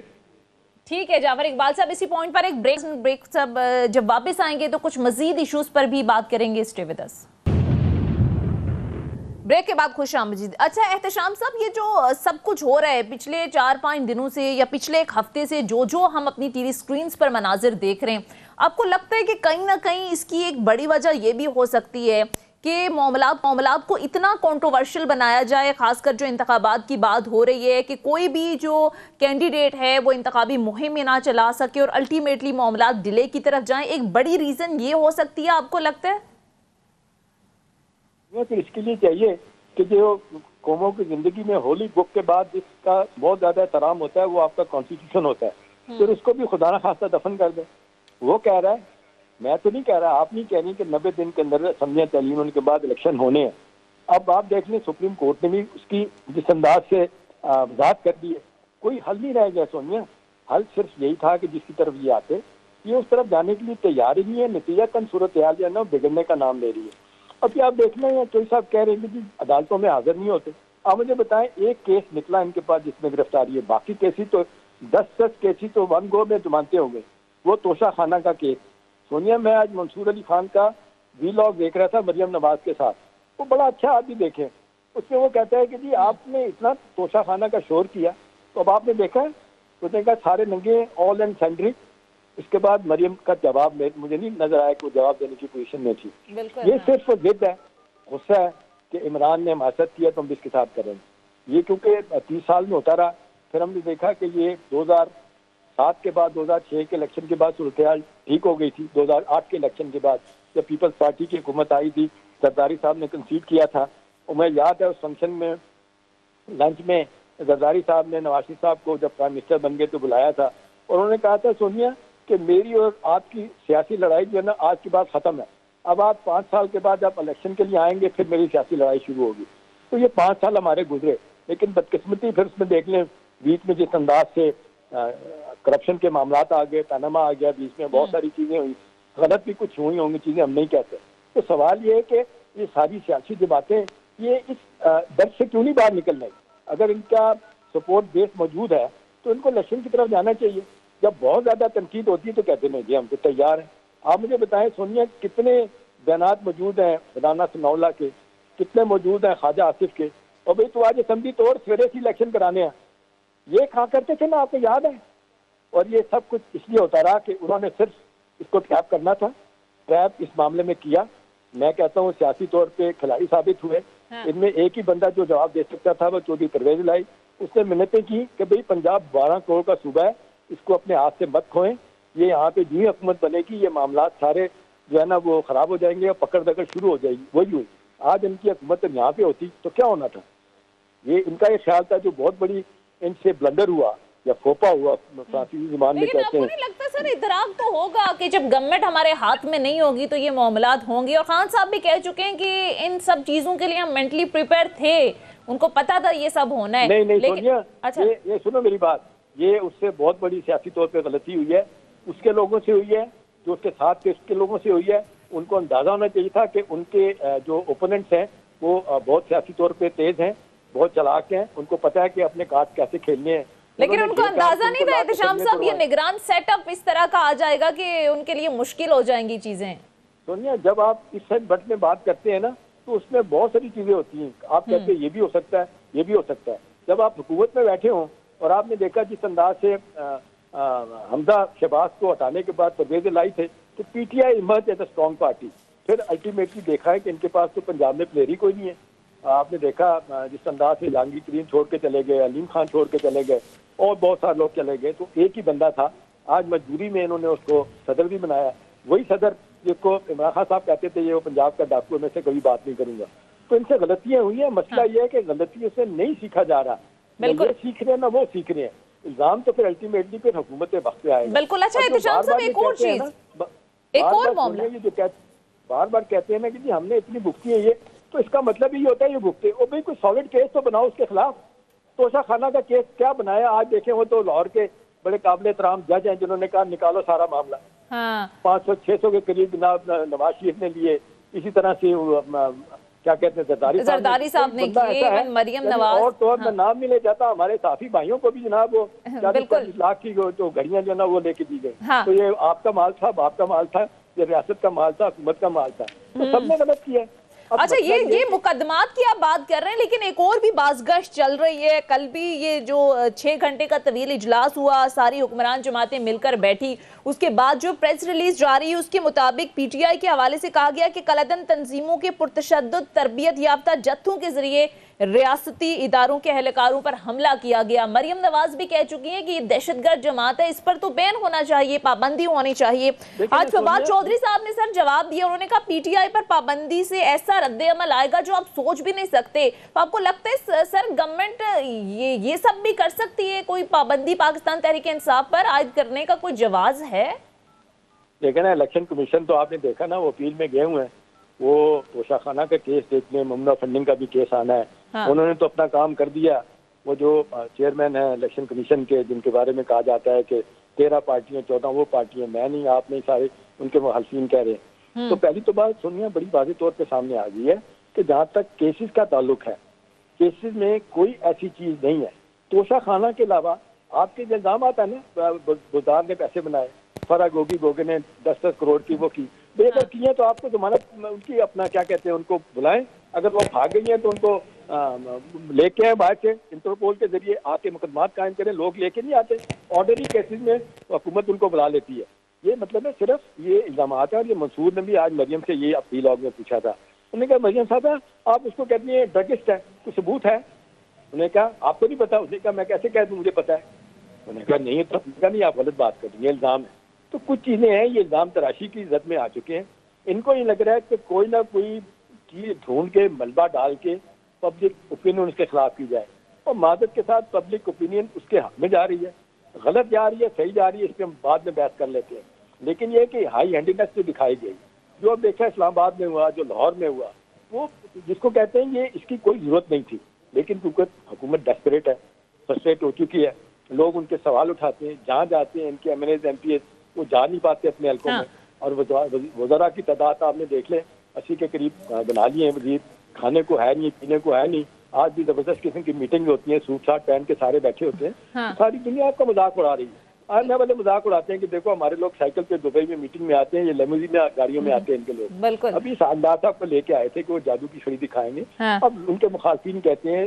ठीक है जाफर इकबाल साहब, इसी पॉइंट पर एक ब्रेक सब जब वापस आएंगे तो कुछ मजीद इश्यूज पर भी बात करेंगे। Stay with us. ब्रेक के बाद खुश आमदीद। अच्छा एहतशाम साहब, ये जो सब कुछ हो रहा है पिछले 4-5 दिनों से या पिछले एक हफ्ते से, जो हम अपनी टीवी स्क्रीन पर मनाजिर देख रहे हैं, आपको लगता है कि कहीं ना कहीं इसकी एक बड़ी वजह ये भी हो सकती है कि मामलात को इतना कंट्रोवर्शियल बनाया जाए, खासकर जो इंतखाबात की बात हो रही है, कि कोई भी जो कैंडिडेट है वो इंतखाबी मुहिम में ना चला सके और अल्टीमेटली मामलात डिले की तरफ जाएं? एक बड़ी रीजन ये हो सकती है, आपको लगता है? तो इसके लिए चाहिए कि जो कौमों की जिंदगी में होली बुक के बाद जिसका बहुत ज्यादा एहतराम होता है वो आपका कॉन्स्टिट्यूशन होता है, फिर उसको भी खुदा न खास्ता दफन कर दे। वो कह रहा है, मैं तो नहीं कह रहा, आप नहीं कह रही कि 90 दिन के अंदर असम्बलियां तैलीम उनके बाद इलेक्शन होने हैं। अब आप देख लें सुप्रीम कोर्ट ने भी उसकी जिस अंदाज से वजाहत कर दी है, कोई हल नहीं रह गया सोनिया। हल सिर्फ यही था कि जिसकी तरफ ये आते, ये उस तरफ जाने के लिए तैयार ही नहीं है। नतीजतन सूरत हाल जो है ना बिगड़ने का नाम ले रही है। अभी आप देख लें, चोई साहब कह रहे हैं कि अदालतों में हाजिर नहीं होते। आप मुझे बताएं, एक केस निकला इनके पास जिसमें गिरफ्तारी है, बाकी केसी तो 10 केसी तो वन गो में जमानते हो गए। वो तोशा खाना का केस सोनिया, मैं आज मंसूर अली खान का वीलॉग देख रहा था मरियम नवाज के साथ, वो बड़ा अच्छा आदमी देखे, उसमें वो कहता है कि जी आपने इतना तोशा खाना का शोर किया तो अब आपने देखा है, तो देखा सारे नंगे ऑल एंड सेंड्री। इसके बाद मरियम का जवाब मुझे नहीं नजर आया कि वो जवाब देने की पोजीशन में थी। ये सिर्फ जिद है, गुस्सा है कि इमरान ने हमारे किया तो हम भी इसके साथ करेंगे। ये क्योंकि 30 साल में होता रहा, फिर हमने देखा कि ये 2007 के बाद 2006 के इलेक्शन के बाद सूरत हाल ठीक हो गई थी। 2008 के इलेक्शन के बाद जब पीपल्स पार्टी की हुकूमत आई थी, जरदारी साहब ने कंसीड किया था, और मैं याद है उस फंक्शन में लंच में जरदारी साहब ने नवाज शरीफ साहब को जब प्राइम मिनिस्टर बन गए तो बुलाया था, और उन्होंने कहा था सोनिया कि मेरी और आपकी सियासी लड़ाई जो है ना आज के बाद खत्म है, अब आप 5 साल के बाद आप इलेक्शन के लिए आएंगे फिर मेरी सियासी लड़ाई शुरू होगी। तो ये 5 साल हमारे गुजरे, लेकिन बदकिस्मती फिर उसमें देख लें बीच में जिस अंदाज से करप्शन के मामलात आ गए, पनामा आ गया, बीच में बहुत सारी चीजें हुई, गलत भी कुछ हुई होंगी चीजें, हम नहीं कहते। तो सवाल ये है कि ये सारी सियासी जो बातें ये इस दर्द से क्यों नहीं बाहर निकल रही? अगर इनका सपोर्ट बेस मौजूद है तो इनको इलेक्शन की तरफ जाना चाहिए। जब बहुत ज्यादा तनकीद होती है तो कहते नहीं जी हम तो तैयार हैं। आप मुझे बताएं सोनिया, कितने बयानात मौजूद हैं राना सनाउल्लाह के, कितने मौजूद हैं ख्वाजा आसिफ के, और भाई तो आज असम्बली तोड़ सवेरे से इलेक्शन कराने हैं, ये कहा करते थे ना, आपको याद है? और ये सब कुछ इसलिए होता रहा कि उन्होंने सिर्फ इसको ट्रैप करना था, ट्रैप इस मामले में किया। मैं कहता हूँ सियासी तौर पे खिलाड़ी साबित हुए। इनमें एक ही बंदा जो जवाब दे सकता था वो चौधरी परवेज लाई, उसने मिन्नतें की कि भाई पंजाब 12 करोड़ का सूबा है, इसको अपने हाथ से मत खोएं, ये यहाँ पे जी हुकूमत बनेगी ये मामला सारे जो है ना वो खराब हो जाएंगे और पकड़ दकड़ शुरू हो जाएगी। वही हुई। आज इनकी हुकूमत यहाँ पे होती तो क्या होना था? ये इनका ये ख्याल था, जो बहुत बड़ी इनसे ब्लंडर हुआ या फोपा हुआ फ्रांसीसी जुबान में कहते हैं। नहीं लगता सर इतराक तो होगा कि जब गवर्नमेंट हमारे हाथ में नहीं होगी तो ये मामलात होंगे, और खान साहब भी कह चुके हैं कि इन सब चीजों के लिए हम मेंटली प्रिपेयर थे, उनको पता था ये सब होना है। नहीं सोनिया, अच्छा ये सुनो मेरी बात, ये उससे बहुत बड़ी सियासी तौर पे गलती हुई है, उसके लोगों से हुई है, जो उसके साथ के उसके लोगों से हुई है। उनको अंदाजा होना चाहिए था कि उनके जो ओपोनेंट्स हैं वो बहुत सियासी तौर पे तेज हैं, बहुत चालाक हैं, उनको पता है कि अपने कार्ड कैसे खेलने हैं। लेकिन उनको अंदाजा नहीं था एहतिशाम साहब, ये निगरान सेटअप इस तरह का आ जाएगा कि उनके लिए मुश्किल हो जाएंगी चीजें। सोनिया, जब आप इस सेट बट में बात करते हैं ना, तो उसमें बहुत सारी चीजें होती हैं। आप कहते हैं ये भी हो सकता है, ये भी हो सकता है। जब आप हुकूमत में बैठे हों और आपने देखा जिस अंदाज से हमजा शहबाज को हटाने के बाद परवेज लाई थे, तो PTI emerge as a strong party. फिर अल्टीमेटली देखा है कि इनके पास तो पंजाब में प्लेयर ही कोई नहीं है। आपने देखा जिस अंदाज से जहांगीर करीम छोड़ के चले गए, अलीम खान छोड़ के चले गए और बहुत सारे लोग चले गए, तो एक ही बंदा था। आज मजबूरी में इन्होंने उसको सदर भी बनाया। वही सदर जिसको इमरान खान साहब कहते थे ये वो पंजाब का डाकू, में से कभी बात नहीं करूंगा। तो इनसे गलतियां हुई हैं। मसला ये है कि गलतियों से नहीं सीखा जा रहा। बिल्कुल सीख रहे हैं ना वो सीख रहे हैं। इल्जाम तो फिर अल्टीमेटली फिर हुकूमत वक्त पे आएगा। बिल्कुल। अच्छा एहतिशाम साहब, एक और चीज, एक और मामला, जो बार बार कहते हैं ना कि जी हमने इतनी भुगती है, ये तो इसका मतलब ये होता है ये भुगते। और भाई कोई सॉलिड केस तो बनाओ उसके खिलाफ। तोशा खाना का केस क्या बनाया आज देखें। वो तो लाहौर के बड़े काबिल एहतराम जज हैं जिन्होंने कहा निकालो सारा मामला। 500-600 के करीब जनाब नवाज शरीफ ने लिए। इसी तरह से क्या कहते हैं जरदारी साहब ने किए, मरियम नवाज। और तो मैं नाम नहीं ले जाता, हमारे साथी भाइयों को भी जनाब वो 40 लाख की जो घड़ियां जो ना वो लेके दी गई। तो ये आपका माल था, बाप का माल था, ये रियासत का माल था, हुकूमत का माल था। तो सबने गलत किया। अच्छा, ये मुकदमात की आप बात कर रहे हैं, लेकिन एक और भी बाज़गश्त चल रही है। कल भी ये जो 6 घंटे का तवील इजलास हुआ, सारी हुक्मरान जमातें मिलकर बैठी, उसके बाद जो प्रेस रिलीज जारी है उसके मुताबिक पीटीआई के हवाले से कहा गया कि कलअदन तंजीमों के पुरतशद्दुद तरबियत याफ्ता जत्थों के जरिए रियासती इदारों के एहलकारों पर हमला किया गया। मरियम नवाज भी कह चुकी हैं कि ये दहशतगर्द जमात है, इस पर तो बैन होना चाहिए, पाबंदी होनी चाहिए। आज फवाद चौधरी साहब ने सर जवाब दिया। उन्होंने कहा पीटीआई पर पाबंदी से ऐसा रद्द-ए-अमल आएगा जो आप सोच भी नहीं सकते। तो आपको लगता है सर गवर्नमेंट ये सब भी कर सकती है? कोई पाबंदी पाकिस्तान तहरीक इंसाफ पर आयद करने का कोई जवाज है? देखा ना, इलेक्शन कमीशन तो आपने देखा ना, वो अपील में गए हुए हैं। वो तोशा खाना का केस देखने, ममना फंडिंग का भी केस आना है। हाँ। उन्होंने तो अपना काम कर दिया। वो जो चेयरमैन है इलेक्शन कमीशन के, जिनके बारे में कहा जाता है कि 13 पार्टियां 14 वो पार्टियां, मैं नहीं आप नहीं, सारे उनके मुखालिफिन कह रहे हैं। तो पहली तो बात सोनिया बड़ी वाज़ेह तौर पे सामने आ गई है कि जहाँ तक केसेस का ताल्लुक है, केसेस में कोई ऐसी चीज नहीं है। तोशा खाना के अलावा आपके जो इल्जाम आता है ना, बुज़दार ने पैसे बनाए, फरा गोगी ने 10-10 करोड़ की वो की, अगर की है तो आपको जमानत उनकी अपना क्या कहते हैं उनको बुलाएं। अगर वो भाग गई हैं तो उनको लेके आए बाहर से, इंटरपोल के जरिए आके मुकदमात कायम करें। लोग लेके नहीं आते, ऑर्डनरी केसेस में हुकूमत उनको बुला लेती है। ये मतलब है सिर्फ ये इल्जाम है। और ये मंसूर ने भी आज मरियम से ये अपील में पूछा था। उन्होंने कहा मरियम साहब आप उसको कहती हैं ड्रगिस्ट है, कोई सबूत है? उन्होंने कहा आपको नहीं पता। उसने कहा मैं कैसे कह दूं, मुझे पता है। उन्होंने कहा नहीं, तो नहीं आप गलत बात कर रही हैं, इल्जाम है। तो कुछ चीजें हैं ये इल्जाम तराशी की इज्जत में आ चुके हैं। इनको ये लग रहा है कि कोई ना कोई चीज ढूंढ के मलबा डाल के पब्लिक ओपिनियन उसके खिलाफ की जाए। और मादत के साथ पब्लिक ओपिनियन उसके हक में जा रही है, गलत जा रही है, सही जा रही है, इस पर हम बाद में बहस कर लेते हैं। लेकिन ये कि हाई हैंडीनेस जो दिखाई गई, जो अब देखा इस्लामाबाद में हुआ, जो लाहौर में हुआ, वो जिसको कहते हैं ये इसकी कोई जरूरत नहीं थी। लेकिन क्योंकि हुकूमत डेस्परेट है, फ्रस्ट्रेट हो चुकी है, लोग उनके सवाल उठाते हैं, जहाँ जाते हैं इनके MNAs MPs वो जा नहीं पाते अपने हल्कों में। और वज़रा की तादाद आपने देख ले 80 के करीब बना लिए हैं वजीर। खाने को है नहीं, पीने को है नहीं। आज भी जबरदस्त किस्म की मीटिंग होती है, सूट साट पहन के सारे बैठे होते हैं। हाँ। सारी दुनिया आपका मजाक उड़ा रही है। आज नए वाले मजाक उड़ाते हैं कि देखो हमारे लोग साइकिल पे दुबई में मीटिंग में आते हैं, ये लेमोजीन गाड़ियों में आते हैं इनके लोग। अभी सागदार साहब को लेके आए थे कि वो जादू की छड़ी दिखाएंगे। हाँ। अब उनके मुखालफिन कहते हैं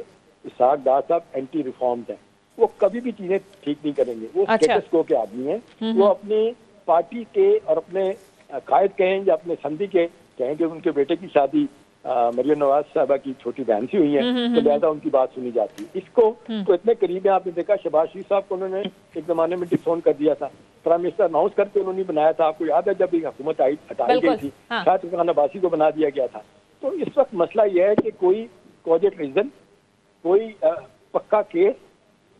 सागदार साहब एंटी रिफॉर्म्ड है, वो कभी भी चीजें ठीक नहीं करेंगे। वो स्टेटस को के आदमी है। वो अपनी पार्टी के और अपने कायद कहें या अपने संधि के कहें कि उनके बेटे की शादी मरियम नवाज साहबा की छोटी बहन से हुई है, तो लिहाजा उनकी बात सुनी जाती है। इसको तो इतने करीब है। आपने देखा शहबाज शरीफ साहब को उन्होंने एक जमाने में डिसोन कर दिया था, प्राइम मिनिस्टर अनाउंस करके उन्होंने बनाया था। आपको याद है जब एक हुकूमत हटाई गई थी, शायद खान अब्बासी को बना दिया गया था। तो इस वक्त मसला यह है कि कोई कॉजेट रीजन, कोई पक्का केस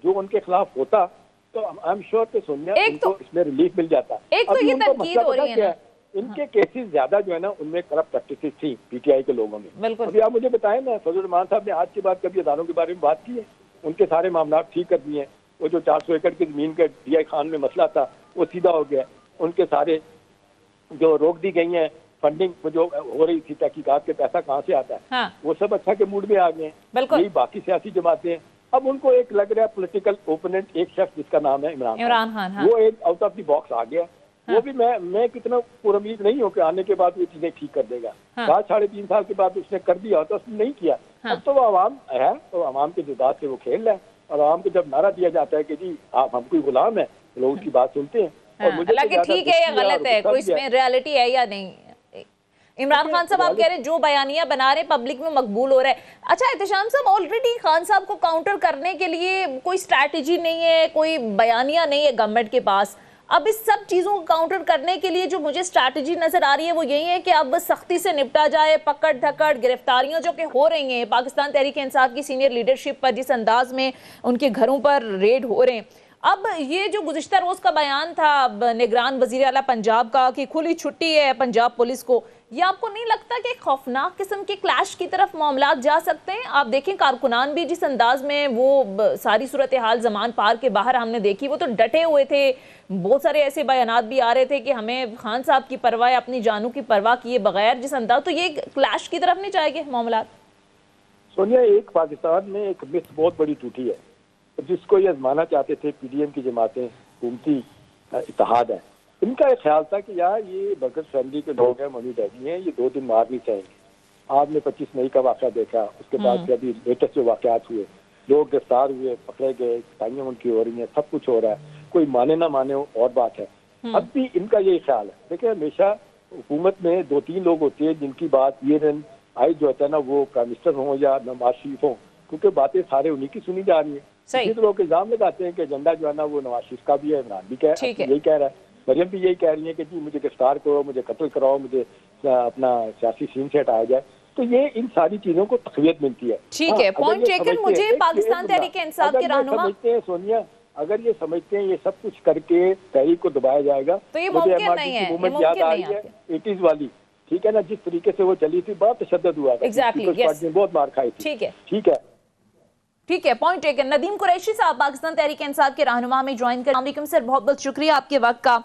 जो उनके खिलाफ होता तो आई एम श्योर कि सोनिया उनको इसमें रिलीफ मिल जाता। अभी उनको मसला पता क्या है, इनके केसेस ज्यादा जो है ना उनमें करप्ट प्रैक्टिसेस थी पीटीआई के लोगों में। अभी आप मुझे बताएं ना, फजल रहमान साहब ने आज के बाद कभी अदारों के बारे में बात की है? उनके सारे मामला ठीक कर दिए हैं। वो जो 400 एकड़ की जमीन का DI खान में मसला था वो सीधा हो गया। उनके सारे जो रोक दी गई है फंडिंग जो हो रही थी तहकीकात के पैसा कहाँ से आता है, हाँ। वो सब अच्छा के मूड में आ गए हैं। यही बाकी सियासी जमातें अब उनको एक लग रहा है पॉलिटिकल ओपोनेंट, एक शख्स जिसका नाम है इमरान खान, हाँ। वो एक आउट ऑफ द बॉक्स आ गया। हाँ। वो भी मैं कितना पुरुमीद नहीं हूँ कि आने के बाद वो चीजें ठीक कर देगा। हाँ। 3.5 साल के बाद उसने कर दिया तो उसने नहीं किया। हाँ। अब तो वो आवाम है, तो आवाम के जज्बात से वो खेल रहा है, और आवाम को जब नारा दिया जाता है कि जी आप हम कोई गुलाम है, लोग उसकी बात सुनते हैं। हाँ। और मुझे ठीक है या गलत है, कोई इसमें रियलिटी है या नहीं। इमरान खान साहब आप कह रहे हैं जो बयानिया बना रहे पब्लिक में मकबूल हो रहा है। अच्छा एहतशाम साहब, ऑलरेडी खान साहब को काउंटर करने के लिए कोई स्ट्रैटेजी नहीं है, कोई बयानिया नहीं है गवर्नमेंट के पास। अब इस सब चीजों को काउंटर करने के लिए जो मुझे स्ट्रैटेजी नजर आ रही है वो यही है कि अब सख्ती से निपटा जाए, पकड़ धकड़ गिरफ्तारियां जो कि हो रही हैं पाकिस्तान तहरीक इंसाफ की सीनियर लीडरशिप पर, जिस अंदाज में उनके घरों पर रेड हो रहे हैं। अब ये जो गुज़िश्ता रोज का बयान था निगरान वजीर आला पंजाब का कि खुली छुट्टी है पंजाब पुलिस को, ये आपको नहीं लगता कि खौफनाक किस्म के क्लैश की तरफ मामलात जा सकते हैं? आप देखें कारकुनान भी जिस अंदाज में वो सारी सूरत हाल जमान पार के बाहर हमने देखी, वो तो डटे हुए थे। बहुत सारे ऐसे बयानात भी आ रहे थे कि हमें खान साहब की परवाह, अपनी जानों की परवाह किए बगैर जिस अंदाज, तो ये क्लैश की तरफ नहीं जाएंगे मामलात? सोनिया, एक पाकिस्तान में एक मिथ बहुत बड़ी टूटी है, जिसको ये आजमाना चाहते थे पीडीएम की जमातें, हुकूमती इत्तेहाद है। इनका एक ख्याल था कि यार ये बरकत फैमिली के लोग हैं, मम्मी डैडी हैं, ये 2 दिन मार नहीं चाहेंगे। आपने 25 मई का वाक़या देखा, उसके बाद से अभी लेटेस्ट जो वाक़यात हुए, लोग गिरफ्तार हुए, पकड़े गए, ताइयां उनकी हो रही हैं, सब कुछ हो रहा है। कोई माने ना माने और बात है। अब भी इनका यही ख्याल है। देखिए हमेशा हुकूमत में 2-3 लोग होते हैं जिनकी बात ये आई जो होता है ना, वो प्राइम मिनिस्टर हो या नवाज शरीफ हो, क्योंकि बातें सारे उन्हीं की सुनी जा रही है। इसी तो लोग इल्जाम लगाते हैं कि एजेंडा जो है ना वो नवाज शरीफ का भी है, इमरान भी यही कह रहा है, मरियम भी यही कह रही है कि जी मुझे गिरफ्तार करो, मुझे कत्ल कराओ, मुझे अपना सियासी सीन से हटाया जाए। तो ये इन सारी चीजों को तकवीत मिलती है। ठीक है, पॉइंट टेकन। मुझे पाकिस्तान तहरीक इंसाफ के रहनुमा समझते हैं सोनिया, अगर ये समझते हैं ये सब कुछ करके तहरीक को दबाया जाएगा तो ये मुमकिन नहीं है। मूवमेंट याद आ रही है 80s वाली, ठीक है ना, जिस तरीके से वो चली थी, बहुत तशद्दुद हुआ था, एग्जैक्टली, बहुत मार खाई थी। ठीक है, पॉइंट टेकन। नदीम कुरैशी साहब पाकिस्तान तहरीक इंसाफ के रहनुमा में ज्वाइन कर। वालेकुम सर, बहुत बहुत शुक्रिया आपके वक्त का।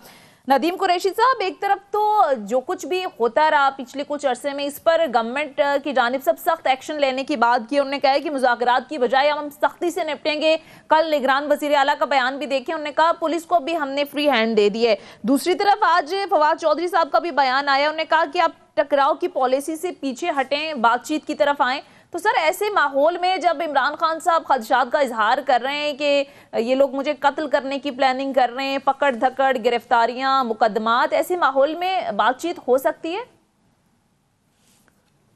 नदीम कुरैशी साहब, एक तरफ तो जो कुछ भी होता रहा पिछले कुछ अरसे में, इस पर गवर्नमेंट की जानिब से सख्त एक्शन लेने की बात की। उन्होंने कहा है कि मुज़ाकरात की बजाय हम सख्ती से निपटेंगे। कल निगरान वज़ीर आला का बयान भी देखें, उन्होंने कहा पुलिस को भी हमने फ्री हैंड दे दी है। दूसरी तरफ आज फवाद चौधरी साहब का भी बयान आया, उन्होंने कहा कि आप टकराव की पॉलिसी से पीछे हटें, बातचीत की तरफ आएँ। तो सर ऐसे माहौल में जब इमरान खान साहब खदशात का इजहार कर रहे हैं कि ये लोग मुझे कत्ल करने की प्लानिंग कर रहे हैं, पकड़ धकड़, गिरफ्तारियां, मुकदमात, ऐसे माहौल में बातचीत हो सकती है?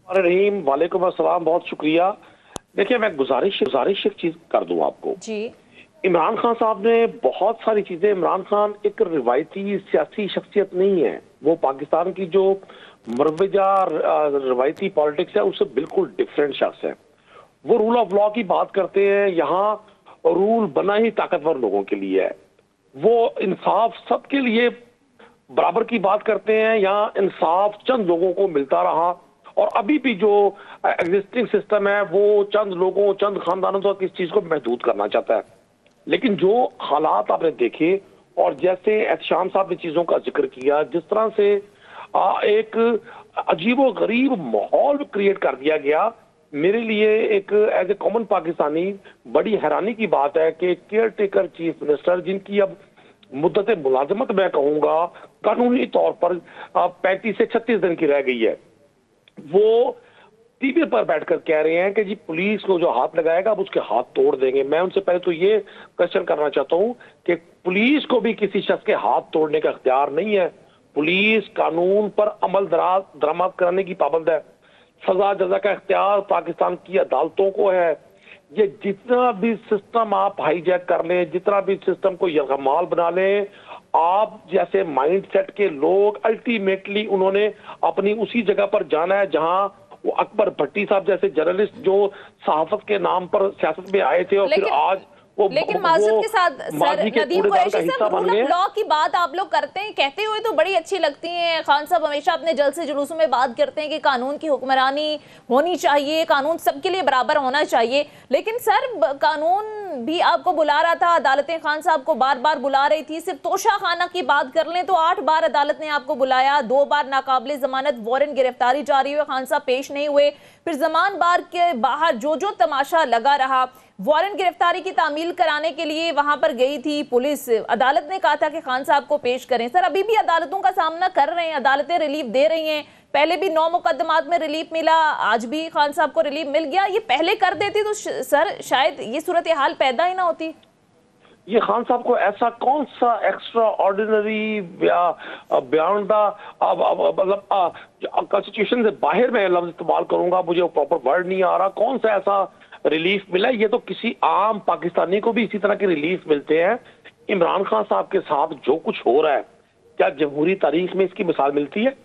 रहीम, वालेकुम अस्सलाम, बहुत शुक्रिया। देखिए मैं गुजारिश एक चीज कर दूं आपको जी। इमरान खान साहब ने बहुत सारी चीजें, इमरान खान एक रिवायती सियासी शख्सियत नहीं है, वो पाकिस्तान की जो मरवजा रवायती पॉलिटिक्स है उससे बिल्कुल डिफरेंट शख्स है। वो रूल ऑफ लॉ की बात करते हैं, यहाँ रूल बना ही ताकतवर लोगों के लिए है। वो इंसाफ सबके लिए बराबर की बात करते हैं, यहाँ इंसाफ चंद लोगों को मिलता रहा और अभी भी जो एग्जिस्टिंग सिस्टम है वो चंद लोगों, चंद खानदानों तक इस चीज को महदूद करना चाहता है। लेकिन जो हालात आपने देखे और जैसे एहतशाम साहब ने चीजों का जिक्र किया, जिस तरह से एक अजीबो गरीब माहौल क्रिएट कर दिया गया, मेरे लिए एक एज ए कॉमन पाकिस्तानी बड़ी हैरानी की बात है कि केयर टेकर चीफ मिनिस्टर, जिनकी अब मुद्दत मुलाजमत मैं कहूंगा कानूनी तौर पर 35 से 36 दिन की रह गई है, वो टीवी पर बैठकर कह रहे हैं कि जी पुलिस को जो हाथ लगाएगा अब उसके हाथ तोड़ देंगे। मैं उनसे पहले तो ये क्वेश्चन करना चाहता हूं कि पुलिस को भी किसी शख्स के हाथ तोड़ने का इख्तियार नहीं है। पुलिस कानून पर अमल दरामद करने की पाबंद है। सजा जजा का इख्तियार पाकिस्तान की अदालतों को है। ये जितना भी सिस्टम आप हाईजैक कर लें, जितना भी सिस्टम को यरगमाल बना लें, आप जैसे माइंडसेट के लोग अल्टीमेटली उन्होंने अपनी उसी जगह पर जाना है जहां वो अकबर भट्टी साहब जैसे जर्नलिस्ट जो सहाफत के नाम पर सियासत में आए थे और फिर आज लेकिन माजरत के साथ सर नदीम कुरैशी साहब, रूल ऑफ लॉ की बात आप लोग करते हैं, कहते हुए तो बड़ी अच्छी लगती है। खान साहब हमेशा अपने जलसे जुलूसों में बात करते हैं कि कानून की हुक्मरानी होनी चाहिए, कानून सबके लिए बराबर होना चाहिए। लेकिन सर कानून भी आपको बुला रहा था, अदालतें खान साहब को बार बार बुला रही थी। सिर्फ तोशा खाना की बात कर लें तो 8 बार अदालत ने आपको बुलाया, 2 बार नाकाबिले जमानत वारंट गिरफ्तारी जारी हुई, खान साहब पेश नहीं हुए। फिर जमान बार के बाहर जो तमाशा लगा रहा, वारंट गिरफ्तारी की तामील कराने के लिए वहां पर गई थी पुलिस। अदालत ने कहा था कि खान साहब को पेश करें। सर, अभी भी अदालतों का सामना कर रहे हैं, अदालतें रिलीफ दे रही हैं। पहले भी 9 मुकदमात में रिलीफ मिला, आज भी खान साहब को रिलीफ मिल गया। ये पहले कर देती तो सर शायद ये सूरत हाल पैदा ही ना होती। ये खान साहब को ऐसा कौन सा एक्स्ट्रा ऑर्डिनरी बियॉन्ड मतलब कॉन्स्टिट्यूशन से बाहर में लफ्ज इस्तेमाल करूंगा, मुझे प्रॉपर वर्ड नहीं आ रहा, कौन सा ऐसा रिलीफ मिला? ये तो किसी आम पाकिस्तानी को भी इसी तरह के रिलीफ मिलते हैं। इमरान खान साहब के साथ जो कुछ हो रहा है, क्या जमहूरी तारीख में इसकी मिसाल मिलती है?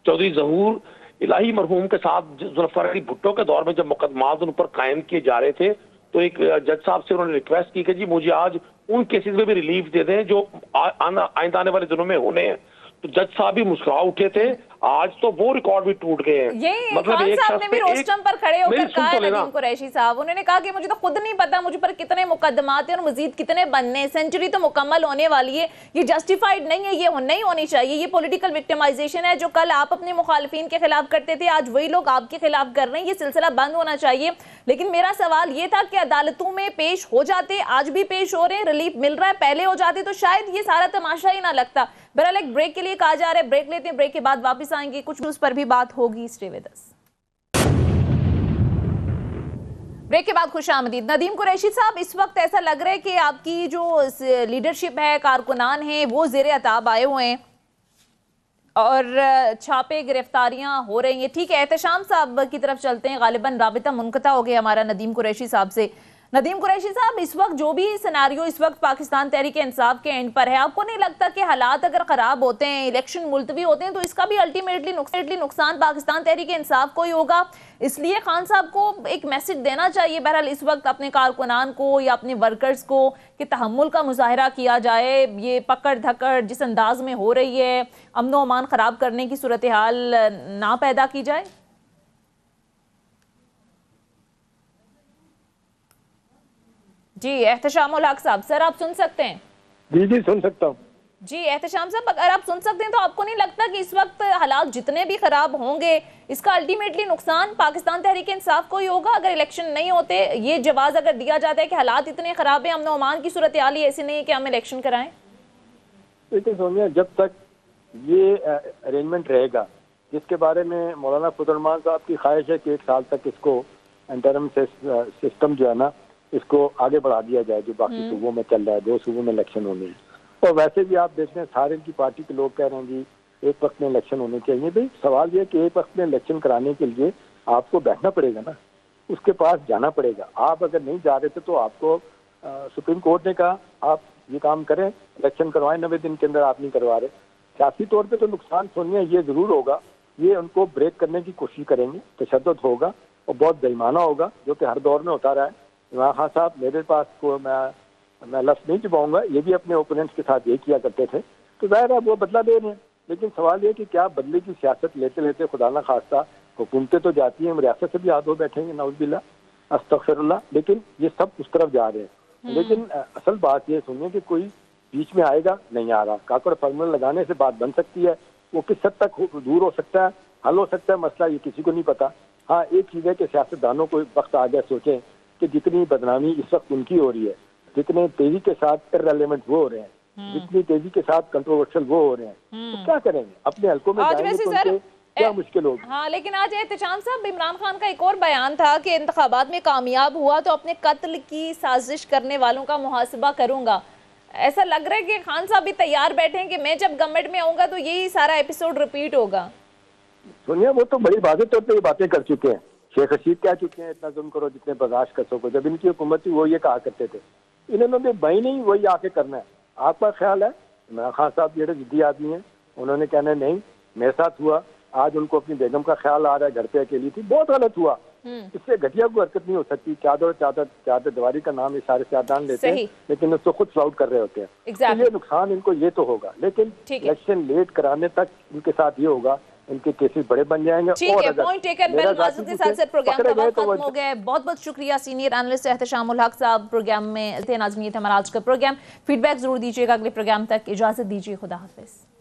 चौधरी ज़हूर इलाही मरहूम के साथ जुल्फ़िकार अली भुट्टो के दौर में जब मुकदमात उन पर कायम किए जा रहे थे, तो एक जज साहब से उन्होंने रिक्वेस्ट की कि जी मुझे आज उन केसेस में भी रिलीफ दे दें जो आइंदा आने वाले दिनों में होने हैं। तो जज साहब भी मुस्कुरा उठे थे। आज तो वो रिकॉर्ड भी टूट गए हैं। मतलब खान साहब ने भी रोस्टम पर खड़े होकर कहा, नदीम कुरैशी साहब, उन्होंने कहा कि मुझे तो खुद नहीं पता मुझ पर कितने मुकदमात हैं और मजीद कितने बनने, सेंचुरी तो मुकम्मल होने वाली है, ये जस्टिफाइड नहीं है, ये नहीं होनी चाहिए, ये पॉलिटिकल विक्टिमाइजेशन है। जो कल आप अपने मुखालिफिन के खिलाफ करते थे, आज वही लोग आपके खिलाफ कर रहे हैं, ये सिलसिला बंद होना चाहिए। लेकिन मेरा सवाल ये था कि अदालतों में पेश हो जाते, आज भी पेश हो रहे हैं, रिलीफ मिल रहा है, पहले हो जाते तो शायद ये सारा तमाशा ही ना लगता। बहरहाल एक ब्रेक के लिए कहा जा रहा है, ब्रेक लेते हैं, ब्रेक के बाद वापस आएंगे, कुछ उस पर भी बात होगी। Stay with us. ब्रेक के बाद खुशामदीद। नदीम कुरैशी साहब, इस वक्त ऐसा लग रहा है कि आपकी जो लीडरशिप है, कारकुनान है, वो ज़ेरे अताब आए हुए हैं और छापे गिरफ्तारियां हो रही हैं। ठीक है, एहतशाम साहब की तरफ चलते हैं। गालिबन राबिता मुनक़ता हो गया हमारा नदीम कुरैशी साहब से। नदीम कुरैशी साहब, इस वक्त जो भी सिनेरियो इस वक्त पाकिस्तान तहरीक इंसाफ के एंड पर है, आपको नहीं लगता कि हालात अगर खराब होते हैं, इलेक्शन मुलतवी होते हैं, तो इसका भी अल्टीमेटली नुकसान पाकिस्तान तहरीक इंसाफ को ही होगा? इसलिए खान साहब को एक मैसेज देना चाहिए बहरहाल इस वक्त अपने कारकुनान को या अपने वर्कर्स को कि तहम्मुल का मुजाहरा किया जाए। ये पकड़ धकड़ जिस अंदाज में हो रही है, अमन व अमान खराब करने की सूरत हाल ना पैदा की जाए। जी एहतशामुल हक साहब, सर आप सुन सकते हैं? जी जी सुन सकता हूँ। जी एहतशाम साहब, अगर आप सुन सकते हैं तो आपको नहीं लगता कि इस वक्त हालात जितने भी खराब होंगे, इसका अल्टीमेटली नुकसान पाकिस्तान तहरीक इंसाफ को ही होगा? अगर इलेक्शन नहीं होते, ये जवाब अगर दिया जाता है कि हालात इतने खराब है, अमन व अमान की सूरत हाल ही ऐसी नहीं है कि हम इलेक्शन कराएं। देखिए सोनिया, जब तक ये अरेंजमेंट रहेगा जिसके बारे में मौलाना फजल साहब की ख्वाहिश है कि 1 साल तक इसको इंटरम सिस्टम जो है ना, इसको आगे बढ़ा दिया जाए, जो बाकी सूबों में चल रहा है, 2 सूबों में इलेक्शन होने हैं। और वैसे भी आप देखते हैं सारे की पार्टी के लोग कह रहे हैं जी एक वक्त में इलेक्शन होने चाहिए। भाई सवाल ये कि एक वक्त में इलेक्शन कराने के लिए आपको बैठना पड़ेगा ना, उसके पास जाना पड़ेगा। आप अगर नहीं जा रहे थे तो आपको सुप्रीम कोर्ट ने कहा आप ये काम करें, इलेक्शन करवाएं, 90 दिन के अंदर आप नहीं करवा रहे। सियासी तौर पर तो नुकसान सोनिया ये जरूर होगा, ये उनको ब्रेक करने की कोशिश करेंगे, तशद्दुद होगा और बहुत बेईमाना होगा, जो कि हर दौर में होता रहा है। इमरान खान साहब, मेरे पास को मैं लफ्ज़ नहीं चुपाऊंगा, ये भी अपने ओपोनेंट्स के साथ यही किया करते थे। तो ज़ाहिर है वो बदला दे रहे हैं, लेकिन सवाल ये कि क्या बदले की सियासत लेते लेते खुदा ना खास्ता हुकूमतें तो जाती हैं, रियासत से भी हाथ धो बैठेंगे, नाउज़ुबिल्लाह, अस्तगफिरुल्लाह, लेकिन ये सब उस तरफ जा रहे हैं। लेकिन असल बात ये सुनिए कि कोई बीच में आएगा, नहीं आ रहा। काकड़ फार्मूला लगाने से बात बन सकती है, वो किस हद तक दूर हो सकता है, हल हो सकता है मसला, ये किसी को नहीं पता। हाँ, एक चीज़ है कि सियासतदानों को वक्त आ गया सोचें कि जितनी बदनामी इस वक्त उनकी हो रही है, जितने तेजी के साथ इररेलेवेंट वो हो रहे हैं, जितनी तेजी के साथ कंट्रोवर्शियल वो हो रहे हैं, तो क्या करेंगे? अपने हलकों में जाएंगे तो उनके क्या मुश्किल होगी? हाँ, लेकिन आज एहतशाम साहब, इमरान खान का एक और बयान था कि इंतखाबात में कामयाब हुआ तो अपने कत्ल की साजिश करने वालों का मुहासबा करूंगा। ऐसा लग रहा है कि खान साहब भी तैयार बैठे हैं कि मैं जब गवर्नमेंट में आऊंगा तो यही सारा एपिसोड रिपीट होगा। सोनिया, वो तो बड़ी वाज़ेह तौर पर ये बातें कर चुके हैं। शेख रशीद कह चुके हैं इतना जुल्म करो जितने बर्दाश्त कर सको। जब इनकी हुकूमत थी वो ये कहा करते थे, इन्होंने भाई नहीं वही आके करना है। आपका ख्याल है इमरान खान साहब जेडे जिद्दी आदमी हैं, उन्होंने कहना नहीं मेरे साथ हुआ, आज उनको अपनी बेगम का ख्याल आ रहा है, घर पे अकेली थी, बहुत गलत हुआ। इससे घटिया कोई हरकत नहीं हो सकती। चादर दीवारी का नाम ये सारे सियादान लेते हैं, लेकिन उसको खुद फ्लाउट कर रहे होते हैं। तो ये नुकसान इनको ये तो होगा, लेकिन इलेक्शन लेट कराने तक इनके साथ ये होगा, इनके केसेस बड़े बन जाएंगे। ठीक है, पॉइंट टेकन। के साथ से प्रोग्राम का वक्त खत्म हो गया है। बहुत बहुत शुक्रिया सीनियर एनालिस्ट एहतशामुल हक साहब प्रोग्राम में थे। नाज़रीन, ये था हमारा आज का प्रोग्राम। फीडबैक जरूर दीजिएगा। अगले प्रोग्राम तक इजाजत दीजिए। खुदा हाफिज।